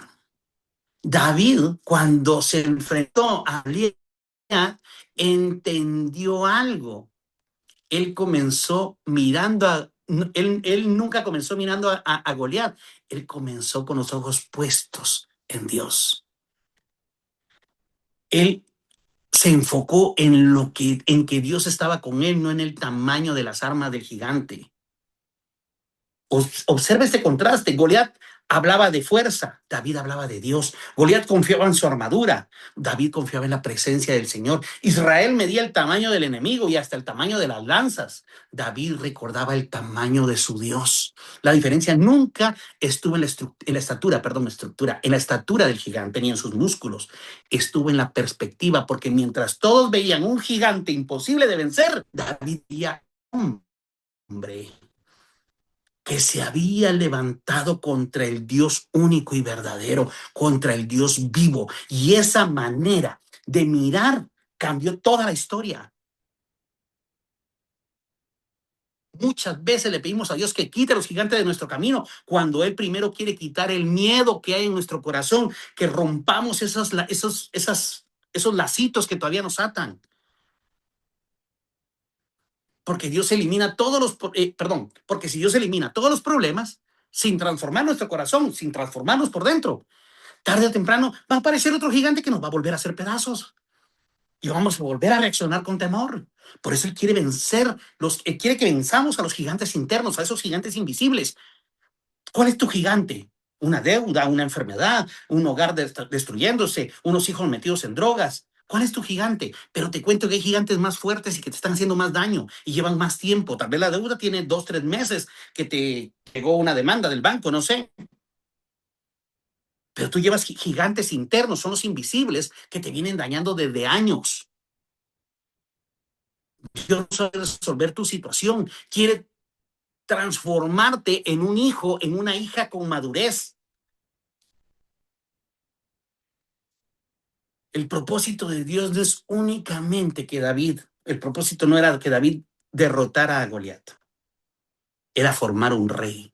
Speaker 1: David, cuando se enfrentó a Goliat, entendió algo. Él comenzó mirando él nunca comenzó mirando a Goliat. Él comenzó con los ojos puestos en Dios. Él se enfocó en que Dios estaba con él, no en el tamaño de las armas del gigante. Observa este contraste. Goliat hablaba de fuerza, David hablaba de Dios. Goliat confiaba en su armadura, David confiaba en la presencia del Señor. Israel medía el tamaño del enemigo y hasta el tamaño de las lanzas. David recordaba el tamaño de su Dios. La diferencia nunca estuvo en la estatura del gigante ni en sus músculos. Estuvo en la perspectiva, porque mientras todos veían un gigante imposible de vencer, David veía un hombre que se había levantado contra el Dios único y verdadero, contra el Dios vivo. Y esa manera de mirar cambió toda la historia. Muchas veces le pedimos a Dios que quite a los gigantes de nuestro camino, cuando Él primero quiere quitar el miedo que hay en nuestro corazón, que rompamos esos lacitos que todavía nos atan. Porque Dios elimina porque si Dios elimina todos los problemas, sin transformar nuestro corazón, sin transformarnos por dentro, tarde o temprano va a aparecer otro gigante que nos va a volver a hacer pedazos. Y vamos a volver a reaccionar con temor. Por eso Él quiere Él quiere que venzamos a los gigantes internos, a esos gigantes invisibles. ¿Cuál es tu gigante? Una deuda, una enfermedad, un hogar destruyéndose, unos hijos metidos en drogas. ¿Cuál es tu gigante? Pero te cuento que hay gigantes más fuertes y que te están haciendo más daño y llevan más tiempo. Tal vez la deuda tiene 2, 3 meses que te llegó una demanda del banco, no sé. Pero tú llevas gigantes internos, son los invisibles que te vienen dañando desde años. Dios sabe resolver tu situación, quiere transformarte en un hijo, en una hija con madurez. El propósito de Dios no es únicamente el propósito no era que David derrotara a Goliat, era formar un rey.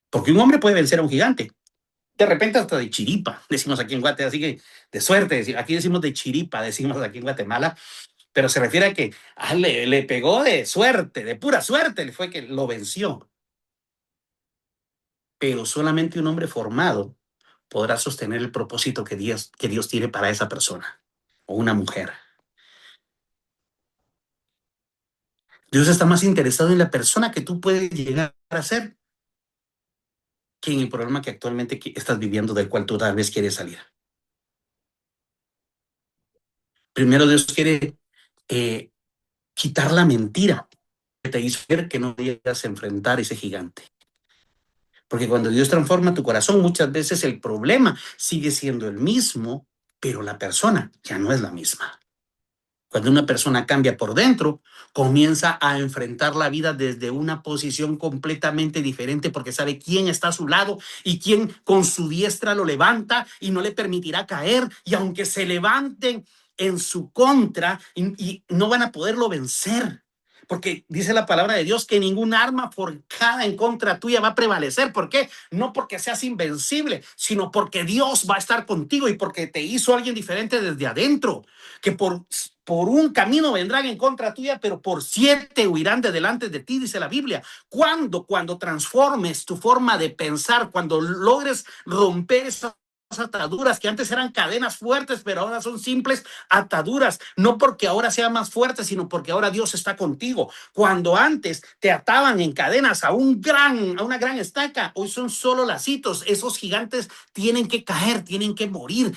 Speaker 1: Porque un hombre puede vencer a un gigante, de repente hasta de chiripa, decimos aquí en Guatemala, así que de suerte, aquí decimos de chiripa, decimos aquí en Guatemala, pero se refiere a que le pegó de suerte, de pura suerte, fue que lo venció. Pero solamente un hombre formado podrá sostener el propósito que Dios tiene para esa persona, o una mujer. Dios está más interesado en la persona que tú puedes llegar a ser que en el problema que actualmente estás viviendo, del cual tú tal vez quieres salir. Primero Dios quiere quitar la mentira que te hizo ver que no podías enfrentar ese gigante. Porque cuando Dios transforma tu corazón, muchas veces el problema sigue siendo el mismo, pero la persona ya no es la misma. Cuando una persona cambia por dentro, comienza a enfrentar la vida desde una posición completamente diferente, porque sabe quién está a su lado y quién con su diestra lo levanta y no le permitirá caer. Y aunque se levanten en su contra y no van a poderlo vencer, Porque dice la palabra de Dios que ningún arma forjada en contra tuya va a prevalecer. ¿Por qué? No porque seas invencible, sino porque Dios va a estar contigo y porque te hizo alguien diferente desde adentro. Que por un camino vendrán en contra tuya, pero por 7 huirán de delante de ti, dice la Biblia. Cuando transformes tu forma de pensar, cuando logres romper esas ataduras que antes eran cadenas fuertes, pero ahora son simples ataduras, no porque ahora sea más fuerte, sino porque ahora Dios está contigo. Cuando antes te ataban en cadenas a una gran estaca, hoy son solo lacitos. Esos gigantes tienen que caer, tienen que morir,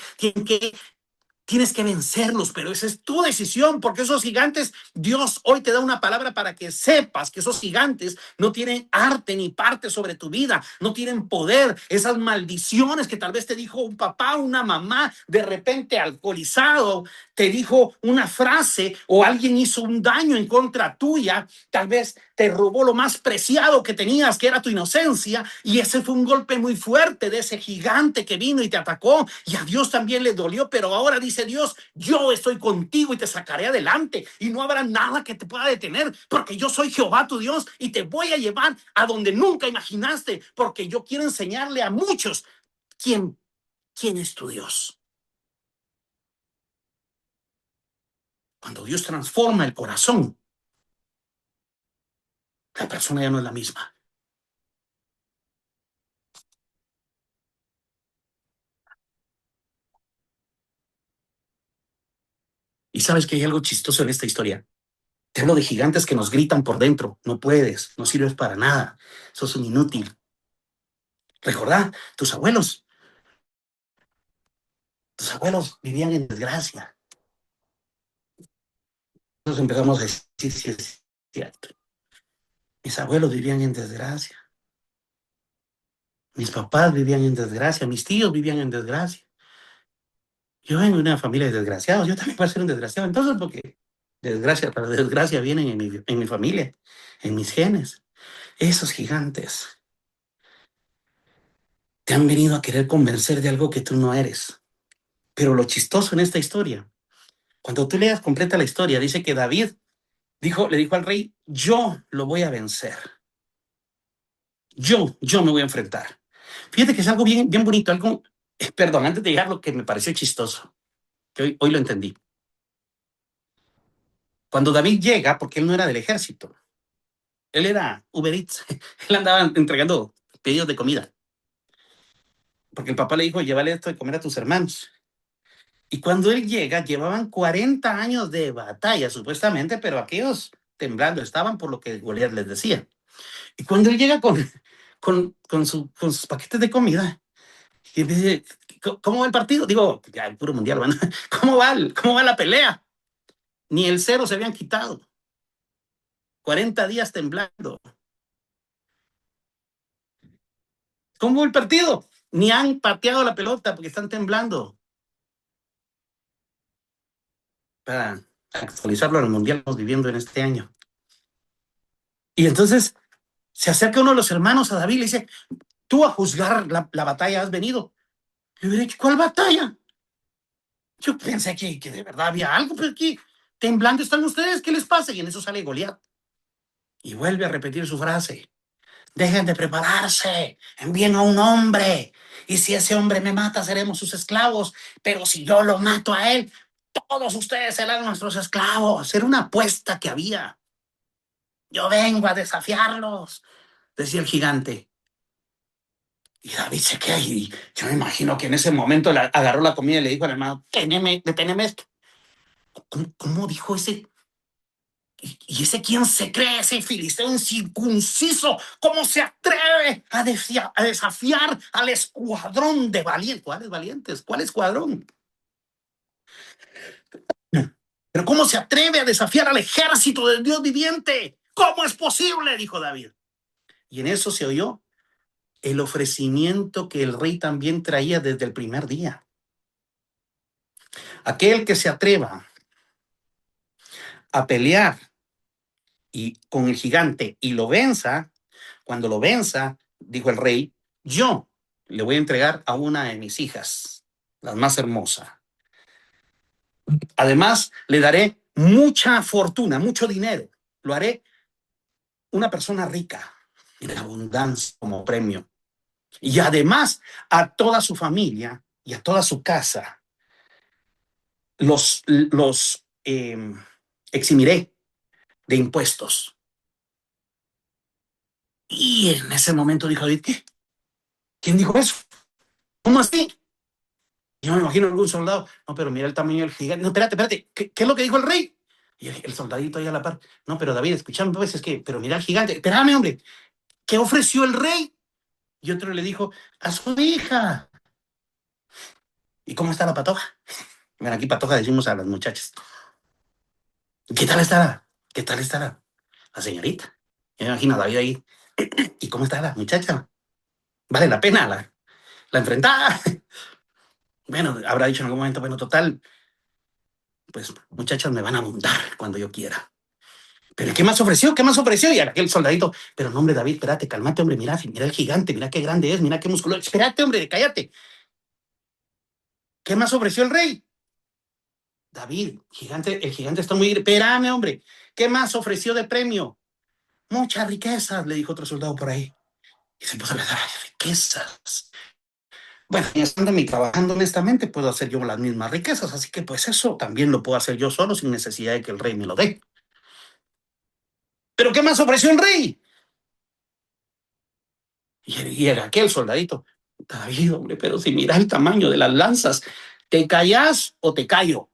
Speaker 1: tienes que vencerlos, pero esa es tu decisión, porque esos gigantes, Dios hoy te da una palabra para que sepas que esos gigantes no tienen arte ni parte sobre tu vida, no tienen poder. Esas maldiciones que tal vez te dijo un papá, una mamá, de repente alcoholizado, te dijo una frase o alguien hizo un daño en contra tuya, tal vez te robó lo más preciado que tenías, que era tu inocencia, y ese fue un golpe muy fuerte de ese gigante que vino y te atacó, y a Dios también le dolió, pero ahora dice Dios, yo estoy contigo y te sacaré adelante, y no habrá nada que te pueda detener, porque yo soy Jehová tu Dios, y te voy a llevar a donde nunca imaginaste, porque yo quiero enseñarle a muchos quién es tu Dios. Cuando Dios transforma el corazón, la persona ya no es la misma. Y sabes que hay algo chistoso en esta historia. Te hablo de gigantes que nos gritan por dentro. No puedes, no sirves para nada. Sos un inútil. Recordá, tus abuelos vivían en desgracia. Nosotros empezamos a decir si es cierto. Mis abuelos vivían en desgracia. Mis papás vivían en desgracia. Mis tíos vivían en desgracia. Yo vengo de una familia de desgraciados. Yo también puedo ser un desgraciado. Entonces, porque desgracia para desgracia vienen en mi familia, en mis genes. Esos gigantes te han venido a querer convencer de algo que tú no eres. Pero lo chistoso en esta historia, cuando tú leas completa la historia, dice que David le dijo al rey, yo lo voy a vencer. Yo me voy a enfrentar. Fíjate que es algo bien, bien bonito, perdón, antes de llegar lo que me pareció chistoso, que hoy lo entendí. Cuando David llega, porque él no era del ejército, él era Uber Eats, él andaba entregando pedidos de comida, porque el papá le dijo, llévale esto de comer a tus hermanos. Y cuando él llega, llevaban 40 años de batalla, supuestamente, pero aquellos temblando estaban por lo que Goliat les decía. Y cuando él llega con sus paquetes de comida, y dice, ¿cómo va el partido? Digo, ya el puro mundial, ¿no? ¿Cómo va la pelea? Ni el cero se habían quitado. 40 días temblando. ¿Cómo va el partido? Ni han pateado la pelota porque están temblando. Para actualizarlo al mundial que estamos viviendo en este año. Y entonces se acerca uno de los hermanos a David y le dice, tú a juzgar la batalla has venido. Le hubiera dicho, ¿cuál batalla? Yo pensé que de verdad había algo, pero aquí temblando están ustedes, ¿qué les pasa? Y en eso sale Goliat y vuelve a repetir su frase. Dejen de prepararse, envíen a un hombre. Y si ese hombre me mata, seremos sus esclavos. Pero si yo lo mato a él, todos ustedes serán nuestros esclavos. Era una apuesta que había. Yo vengo a desafiarlos, decía el gigante. Y David se queda y yo me imagino que en ese momento agarró la comida y le dijo al hermano, deténeme esto. ¿Cómo dijo ese? ¿Y ese quién se cree, ese filisteo incircunciso? ¿Cómo se atreve a desafiar al escuadrón de valientes? ¿Cuáles valientes? ¿Cuál escuadrón? Pero ¿cómo se atreve a desafiar al ejército del Dios viviente? ¿Cómo es posible? Dijo David. Y en eso se oyó el ofrecimiento que el rey también traía desde el primer día. Aquel que se atreva a pelear y con el gigante y lo venza, cuando lo venza, dijo el rey, yo le voy a entregar a una de mis hijas, la más hermosa. Además, le daré mucha fortuna, mucho dinero. lo haré una persona rica, en abundancia como premio. Y además a toda su familia y a toda su casa los eximiré de impuestos. Y en ese momento dijo David, ¿qué? ¿Quién dijo eso? ¿Cómo así? Yo me imagino algún soldado, no, pero mira el tamaño del gigante. No, espérate, ¿qué es lo que dijo el rey? Y el soldadito ahí a la par, no, pero David, escuchame, pues es que, pero mira el gigante, espérame, hombre, ¿qué ofreció el rey? Y otro le dijo, a su hija. ¿Y cómo está la patoja? Bueno, aquí patoja decimos a las muchachas. ¿Qué tal estará? ¿Qué tal estará? La señorita. Yo me imagino a David ahí. ¿Y cómo está la muchacha? ¿Vale la pena la enfrentada? Bueno, habrá dicho en algún momento, bueno, total, pues muchachas me van a montar cuando yo quiera. ¿Pero qué más ofreció? ¿Qué más ofreció? Y aquel soldadito, pero no, hombre, David, espérate, cálmate, hombre, mira el gigante, mira qué grande es, mira qué musculoso. Espérate, hombre, cállate. ¿Qué más ofreció el rey? David, el gigante está muy... Espérame, hombre. ¿Qué más ofreció de premio? Muchas riquezas, le dijo otro soldado por ahí. Y se puso a pensar, riquezas. Bueno, estando mi trabajando honestamente, puedo hacer yo las mismas riquezas, así que pues eso también lo puedo hacer yo solo sin necesidad de que el rey me lo dé. ¿Pero qué más ofreció el rey? Y era aquel soldadito, David, hombre, pero si mira el tamaño de las lanzas, ¿te callás o te callo?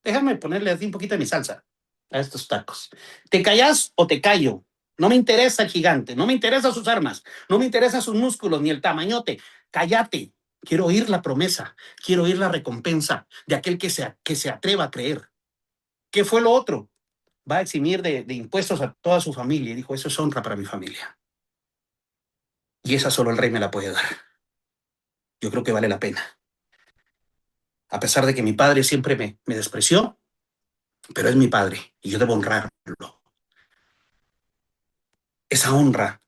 Speaker 1: Déjame ponerle así un poquito de mi salsa a estos tacos. ¿Te callás o te callo? No me interesa el gigante, no me interesan sus armas, no me interesan sus músculos ni el tamañote. Cállate. Quiero oír la promesa, quiero oír la recompensa de aquel que se atreva a creer. ¿Qué fue lo otro? Va a eximir de impuestos a toda su familia. Y dijo, eso es honra para mi familia. Y esa solo el rey me la puede dar. Yo creo que vale la pena. A pesar de que mi padre siempre me despreció, pero es mi padre y yo debo honrarlo. Esa honra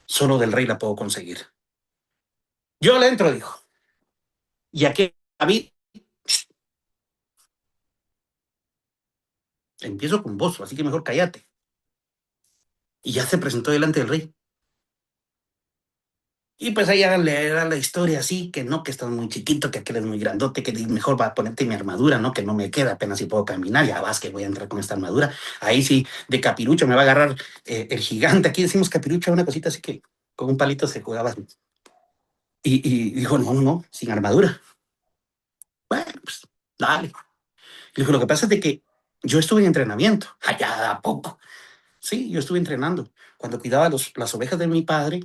Speaker 1: solo del rey la puedo conseguir. Yo le entro, dijo. Y aquí David, empiezo con vos, así que mejor cállate. Y ya se presentó delante del rey. Y pues ahí era la historia así, que no, que estás muy chiquito, que aquel es muy grandote, que mejor va a ponerte mi armadura, ¿no? Que no me queda apenas si puedo caminar, ya vas que voy a entrar con esta armadura. Ahí sí, de capirucho me va a agarrar el gigante. Aquí decimos capirucho, una cosita así que con un palito se jugaba. Y dijo, no, no, sin armadura. Bueno, pues dale. Y dijo, lo que pasa es de que yo estuve en entrenamiento, allá a poco. Sí, yo estuve entrenando. Cuando cuidaba las ovejas de mi padre,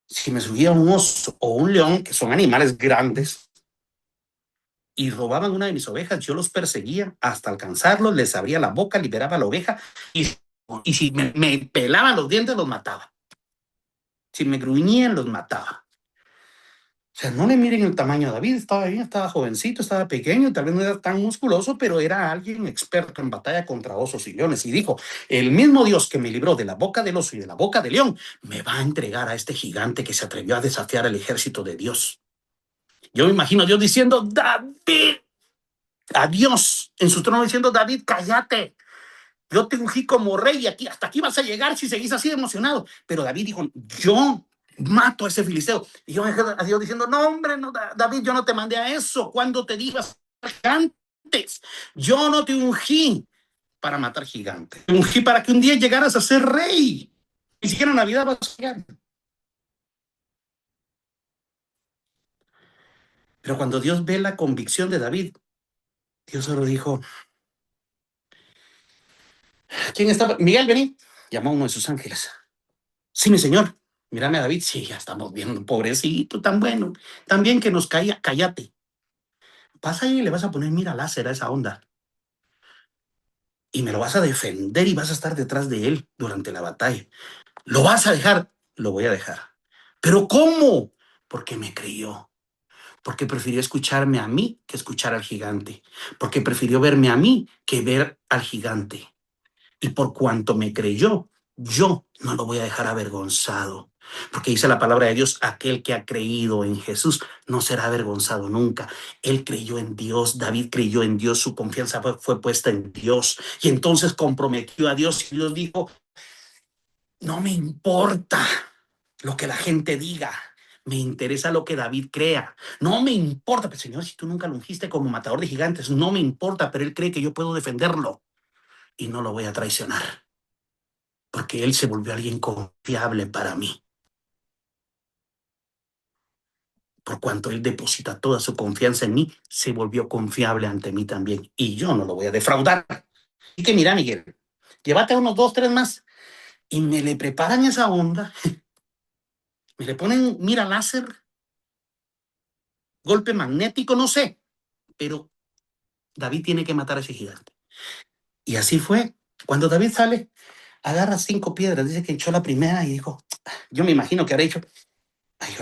Speaker 1: si me subía un oso o un león, que son animales grandes, y robaban una de mis ovejas, yo los perseguía hasta alcanzarlos, les abría la boca, liberaba la oveja, y si me pelaban los dientes, los mataba. Si me gruñían, los mataba. O sea, no le miren el tamaño a David, estaba bien, estaba jovencito, estaba pequeño, tal vez no era tan musculoso, pero era alguien experto en batalla contra osos y leones. Y dijo, el mismo Dios que me libró de la boca del oso y de la boca del león, me va a entregar a este gigante que se atrevió a desafiar al ejército de Dios. Yo me imagino a Dios diciendo, David, a Dios en su trono diciendo, David, cállate. Yo te ungí como rey y aquí, hasta aquí vas a llegar si seguís así de emocionado. Pero David dijo, yo mato a ese filisteo. Y yo me dejé a Dios diciendo, no, hombre, no, David, yo no te mandé a eso. Cuando te digas antes, yo no te ungí para matar gigantes. Te ungí para que un día llegaras a ser rey. Ni siquiera en Navidad vas a llegar. Pero cuando Dios ve la convicción de David, Dios solo dijo, ¿quién está? Miguel, vení. Llamó a uno de sus ángeles. Sí, mi señor. Mírame a David. Sí, ya estamos viendo, pobrecito, tan bueno. También que nos caía, cállate. Vas ahí y le vas a poner mira láser a esa onda. Y me lo vas a defender y vas a estar detrás de él durante la batalla. ¿Lo vas a dejar? Lo voy a dejar. ¿Pero cómo? Porque me creyó. Porque prefirió escucharme a mí que escuchar al gigante. Porque prefirió verme a mí que ver al gigante. Y por cuanto me creyó, yo no lo voy a dejar avergonzado. Porque dice la palabra de Dios, aquel que ha creído en Jesús no será avergonzado nunca. Él creyó en Dios, David creyó en Dios, su confianza fue puesta en Dios y entonces comprometió a Dios y Dios dijo, no me importa lo que la gente diga, me interesa lo que David crea. No me importa, pero Señor, si tú nunca lo ungiste como matador de gigantes, no me importa, pero él cree que yo puedo defenderlo y no lo voy a traicionar, porque él se volvió alguien confiable para mí. Por cuanto él deposita toda su confianza en mí, se volvió confiable ante mí también. Y yo no lo voy a defraudar. Y que mira, Miguel, llévate a unos 2, 3 más. Y me le preparan esa onda, me le ponen mira láser, golpe magnético, no sé, pero David tiene que matar a ese gigante. Y así fue. Cuando David sale, agarra 5 piedras, dice que echó la primera y dijo, yo me imagino que habrá hecho, ay,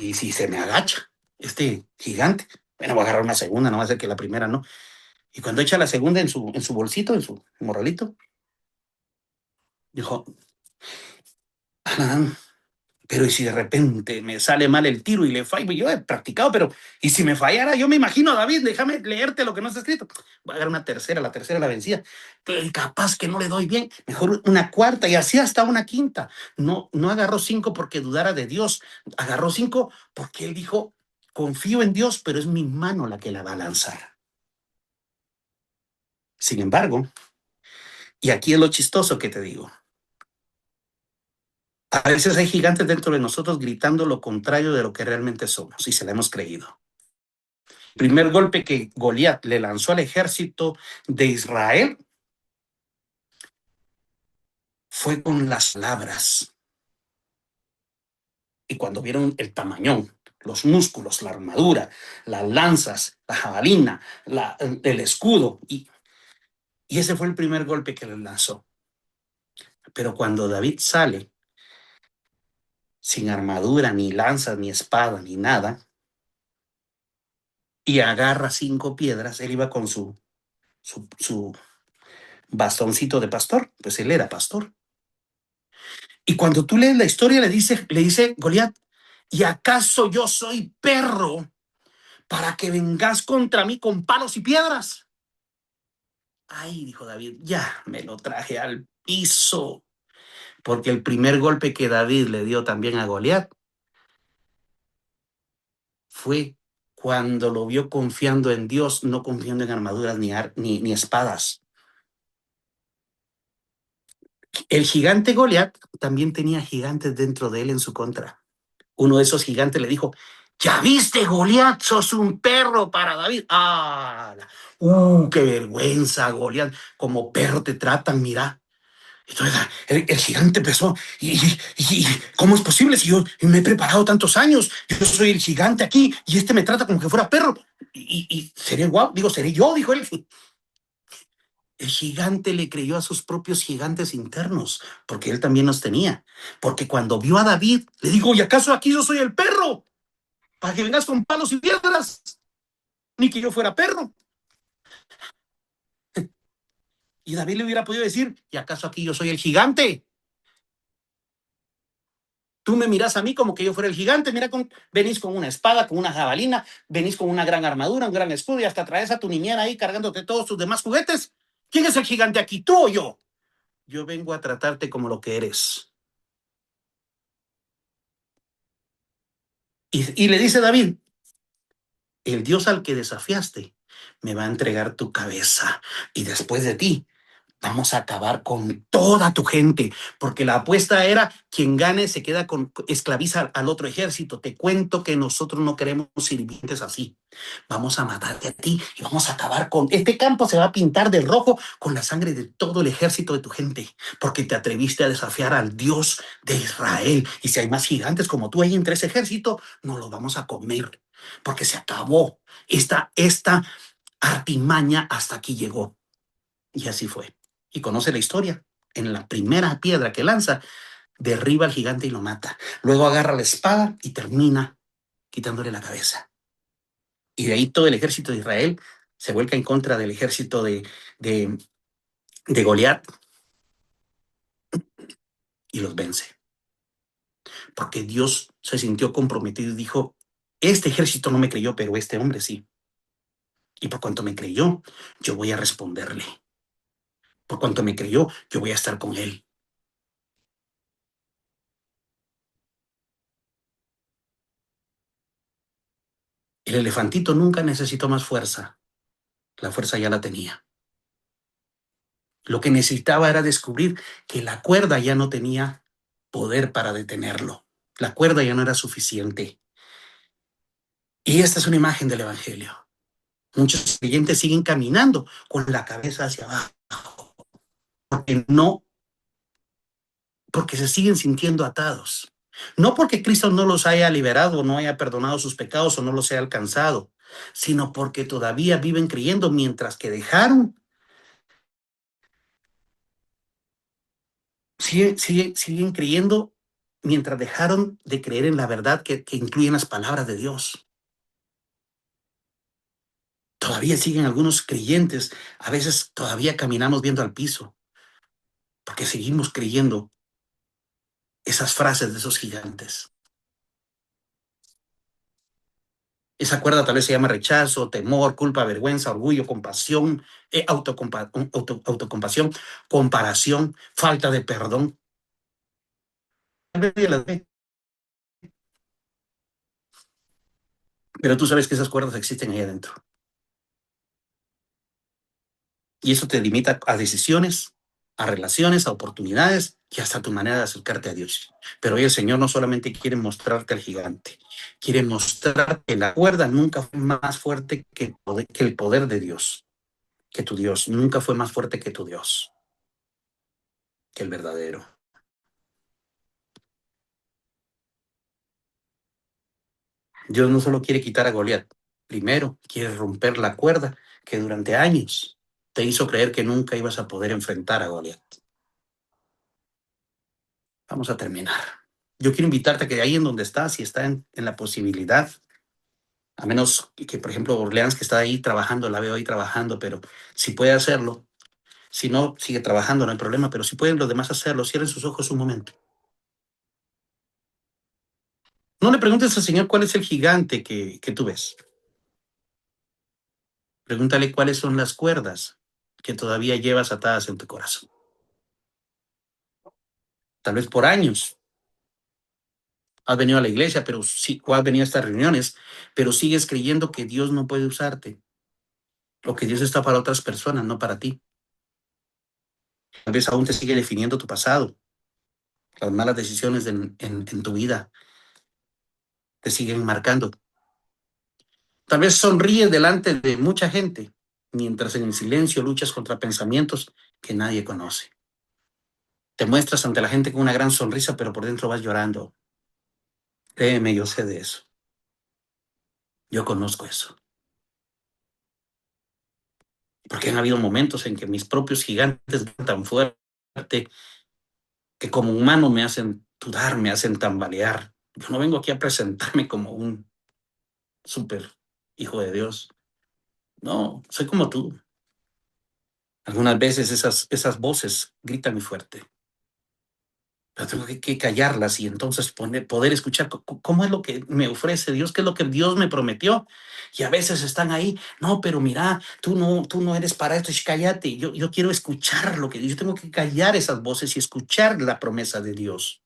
Speaker 1: y si se me agacha este gigante, bueno, voy a agarrar una segunda, no va a ser que la primera no. Y cuando echa la segunda en su bolsito, en su morralito, dijo, ah, pero ¿y si de repente me sale mal el tiro y le fallo? Yo he practicado, pero ¿y si me fallara? Yo me imagino, David, déjame leerte lo que no está escrito. Voy a agarrar una tercera, la tercera la vencida. Pero capaz que no le doy bien, mejor una cuarta y así hasta una quinta. No, no agarró 5 porque dudara de Dios, agarró 5 porque él dijo, confío en Dios, pero es mi mano la que la va a lanzar. Sin embargo, y aquí es lo chistoso que te digo, a veces hay gigantes dentro de nosotros gritando lo contrario de lo que realmente somos y se la hemos creído. El primer golpe que Goliat le lanzó al ejército de Israel fue con las palabras. Y cuando vieron el tamañón, los músculos, la armadura, las lanzas, la jabalina, el escudo, y ese fue el primer golpe que le lanzó. Pero cuando David sale sin armadura, ni lanzas, ni espada, ni nada, y agarra 5 piedras, él iba con su bastoncito de pastor, pues él era pastor. Y cuando tú lees la historia, le dice Goliat, ¿y acaso yo soy perro para que vengas contra mí con palos y piedras? Ay, dijo David, ya me lo traje al piso, porque el primer golpe que David le dio también a Goliat fue cuando lo vio confiando en Dios, no confiando en armaduras ni espadas. El gigante Goliat también tenía gigantes dentro de él en su contra. Uno de esos gigantes le dijo, ¿ya viste, Goliat? Sos un perro para David. ¡Ah! ¡Qué vergüenza, Goliat! Como perro te tratan, mira. Entonces el gigante empezó, y ¿cómo es posible si yo me he preparado tantos años? Yo soy el gigante aquí y este me trata como que fuera perro. Y seré guau, digo, seré yo, dijo él. El gigante le creyó a sus propios gigantes internos, porque él también los tenía. Porque cuando vio a David, le dijo, ¿y acaso aquí yo soy el perro? Para que vengas con palos y piedras, ni que yo fuera perro. Y David le hubiera podido decir, ¿y acaso aquí yo soy el gigante? Tú me miras a mí como que yo fuera el gigante, mira, venís con una espada, con una jabalina, venís con una gran armadura, un gran escudo y hasta traes a tu niñera ahí cargándote todos tus demás juguetes. ¿Quién es el gigante aquí, tú o yo? Yo vengo a tratarte como lo que eres. Y le dice David, el Dios al que desafiaste me va a entregar tu cabeza y después de ti vamos a acabar con toda tu gente, porque la apuesta era quien gane se queda con, esclaviza al otro ejército. Te cuento que nosotros no queremos sirvientes así. Vamos a matarte a ti y vamos a acabar con este campo, se va a pintar de rojo con la sangre de todo el ejército de tu gente, porque te atreviste a desafiar al Dios de Israel. Y si hay más gigantes como tú ahí entre ese ejército, no los vamos a comer, porque se acabó esta artimaña, hasta aquí llegó. Y así fue. Y conoce la historia. En la primera piedra que lanza, derriba al gigante y lo mata. Luego agarra la espada y termina quitándole la cabeza. Y de ahí todo el ejército de Israel se vuelca en contra del ejército de, de Goliat y los vence. porque Dios se sintió comprometido y dijo, este ejército no me creyó, pero este hombre sí. Y por cuanto me creyó, yo voy a responderle. Por cuanto me creyó, yo voy a estar con él. El elefantito nunca necesitó más fuerza. La fuerza ya la tenía. Lo que necesitaba era descubrir que la cuerda ya no tenía poder para detenerlo. La cuerda ya no era suficiente. Y esta es una imagen del Evangelio. Muchos creyentes siguen caminando con la cabeza hacia abajo, porque no, porque se siguen sintiendo atados. No porque Cristo no los haya liberado, no haya perdonado sus pecados o no los haya alcanzado, sino porque todavía viven creyendo mientras que siguen creyendo mientras dejaron de creer en la verdad que incluyen las palabras de Dios. Todavía siguen algunos creyentes, a veces todavía caminamos viendo al piso, porque seguimos creyendo esas frases de esos gigantes. Esa cuerda tal vez se llama rechazo, temor, culpa, vergüenza, orgullo, compasión, autocompasión, comparación, falta de perdón. Pero tú sabes que esas cuerdas existen ahí adentro. Y eso te limita a decisiones, a relaciones, a oportunidades y hasta tu manera de acercarte a Dios. Pero hoy el Señor no solamente quiere mostrarte al gigante, quiere mostrar que la cuerda nunca fue más fuerte que el poder de Dios, que tu Dios. Nunca fue más fuerte que tu Dios, que el verdadero. Dios no solo quiere quitar a Goliat, primero quiere romper la cuerda que durante años te hizo creer que nunca ibas a poder enfrentar a Goliat. Vamos a terminar. Yo quiero invitarte a que ahí en donde estás, si está en la posibilidad, a menos que, por ejemplo, Orleans, que está ahí trabajando, la veo ahí trabajando, pero si puede hacerlo, si no, sigue trabajando, no hay problema, pero si pueden los demás hacerlo, cierren sus ojos un momento. No le preguntes al Señor cuál es el gigante que tú ves. Pregúntale cuáles son las cuerdas que todavía llevas atadas en tu corazón. Tal vez por años has venido a la iglesia, pero sí, o has venido a estas reuniones, pero sigues creyendo que Dios no puede usarte, o que Dios está para otras personas, no para ti. Tal vez aún te sigue definiendo tu pasado, las malas decisiones en tu vida te siguen marcando. Tal vez sonríes delante de mucha gente, mientras en el silencio luchas contra pensamientos que nadie conoce. Te muestras ante la gente con una gran sonrisa, pero por dentro vas llorando. Créeme, yo sé de eso. Yo conozco eso. Porque han habido momentos en que mis propios gigantes tan fuerte que como humano me hacen dudar, me hacen tambalear. Yo no vengo aquí a presentarme como un súper hijo de Dios. No, soy como tú. Algunas veces esas voces gritan muy fuerte, pero tengo que callarlas y entonces poder escuchar cómo es lo que me ofrece Dios, qué es lo que Dios me prometió. Y a veces están ahí, no, pero mira, tú no eres para esto, cállate. Yo quiero escuchar lo que yo tengo que callar esas voces y escuchar la promesa de Dios.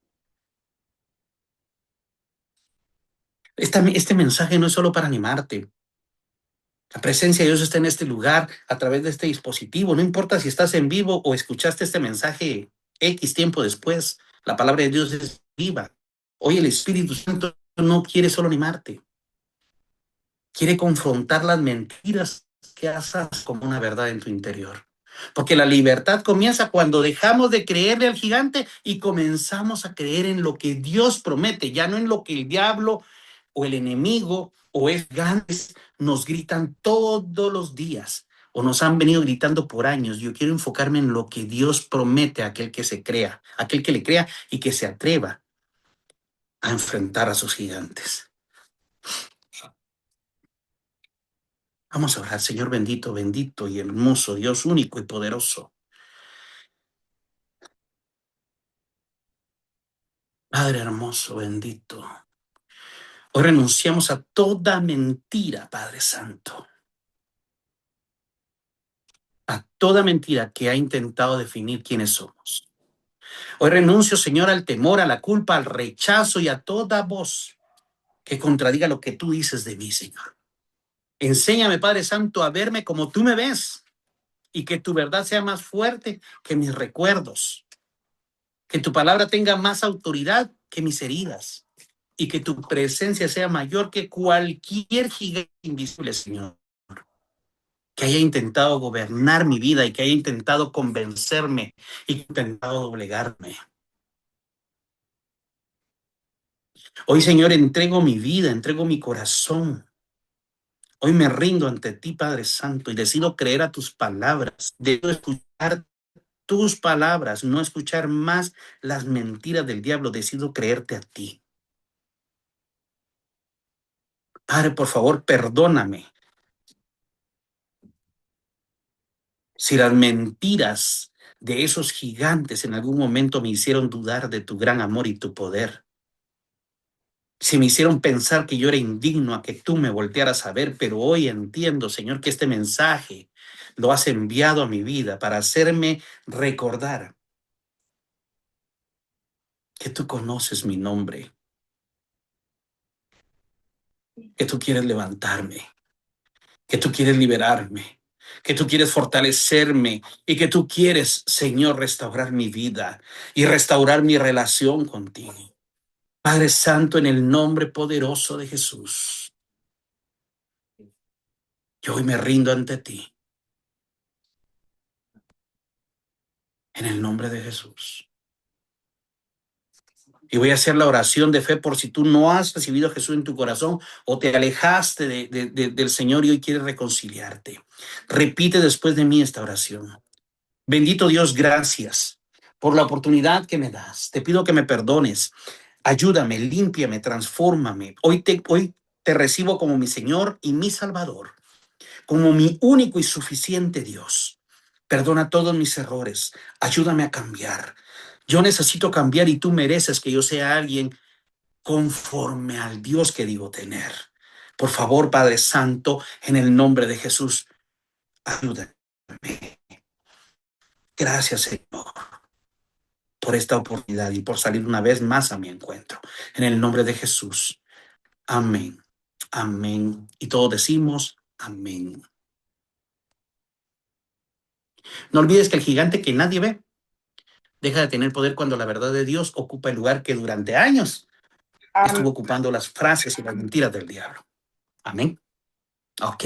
Speaker 1: Este mensaje no es solo para animarte. La presencia de Dios está en este lugar a través de este dispositivo. No importa si estás en vivo o escuchaste este mensaje X tiempo después, la palabra de Dios es viva. Hoy el Espíritu Santo no quiere solo animarte, quiere confrontar las mentiras que haces como una verdad en tu interior. Porque la libertad comienza cuando dejamos de creerle al gigante y comenzamos a creer en lo que Dios promete, ya no en lo que el diablo o el enemigo o es grandes nos gritan todos los días o nos han venido gritando por años. Yo quiero enfocarme en lo que Dios promete a aquel que se crea, aquel que le crea y que se atreva a enfrentar a sus gigantes. Vamos a orar, Señor bendito, bendito y hermoso, Dios único y poderoso. Padre hermoso, bendito. Hoy renunciamos a toda mentira, Padre Santo. A toda mentira que ha intentado definir quiénes somos. Hoy renuncio, Señor, al temor, a la culpa, al rechazo y a toda voz que contradiga lo que tú dices de mí, Señor. Enséñame, Padre Santo, a verme como tú me ves y que tu verdad sea más fuerte que mis recuerdos. Que tu palabra tenga más autoridad que mis heridas y que tu presencia sea mayor que cualquier gigante invisible, Señor, que haya intentado gobernar mi vida y que haya intentado convencerme y intentado doblegarme. Hoy, Señor, entrego mi vida, entrego mi corazón. Hoy me rindo ante ti, Padre Santo, y decido creer a tus palabras. Decido escuchar tus palabras, no escuchar más las mentiras del diablo. Decido creerte a ti. Padre, por favor, perdóname si las mentiras de esos gigantes en algún momento me hicieron dudar de tu gran amor y tu poder. Si me hicieron pensar que yo era indigno a que tú me voltearas a ver, pero hoy entiendo, Señor, que este mensaje lo has enviado a mi vida para hacerme recordar que tú conoces mi nombre, que tú quieres levantarme, que tú quieres liberarme, que tú quieres fortalecerme y que tú quieres, Señor, restaurar mi vida y restaurar mi relación contigo. Padre Santo, en el nombre poderoso de Jesús, yo hoy me rindo ante ti, en el nombre de Jesús. Y voy a hacer la oración de fe por si tú no has recibido a Jesús en tu corazón o te alejaste del Señor y hoy quieres reconciliarte. Repite después de mí esta oración. Bendito Dios, gracias por la oportunidad que me das. Te pido que me perdones. Ayúdame, límpiame, transfórmame. Hoy te recibo como mi Señor y mi Salvador, como mi único y suficiente Dios. Perdona todos mis errores. Ayúdame a cambiar. Yo necesito cambiar y tú mereces que yo sea alguien conforme al Dios que digo tener. Por favor, Padre Santo, en el nombre de Jesús, ayúdame. Gracias, Señor, por esta oportunidad y por salir una vez más a mi encuentro. En el nombre de Jesús. Amén. Amén. Y todos decimos amén. No olvides que el gigante que nadie ve deja de tener poder cuando la verdad de Dios ocupa el lugar que durante años estuvo ocupando las frases y las mentiras del diablo. Amén. Ok.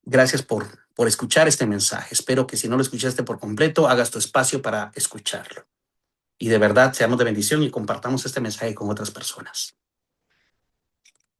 Speaker 1: Gracias por escuchar este mensaje. Espero que si no lo escuchaste por completo, hagas tu espacio para escucharlo. Y de verdad, seamos de bendición y compartamos este mensaje con otras personas.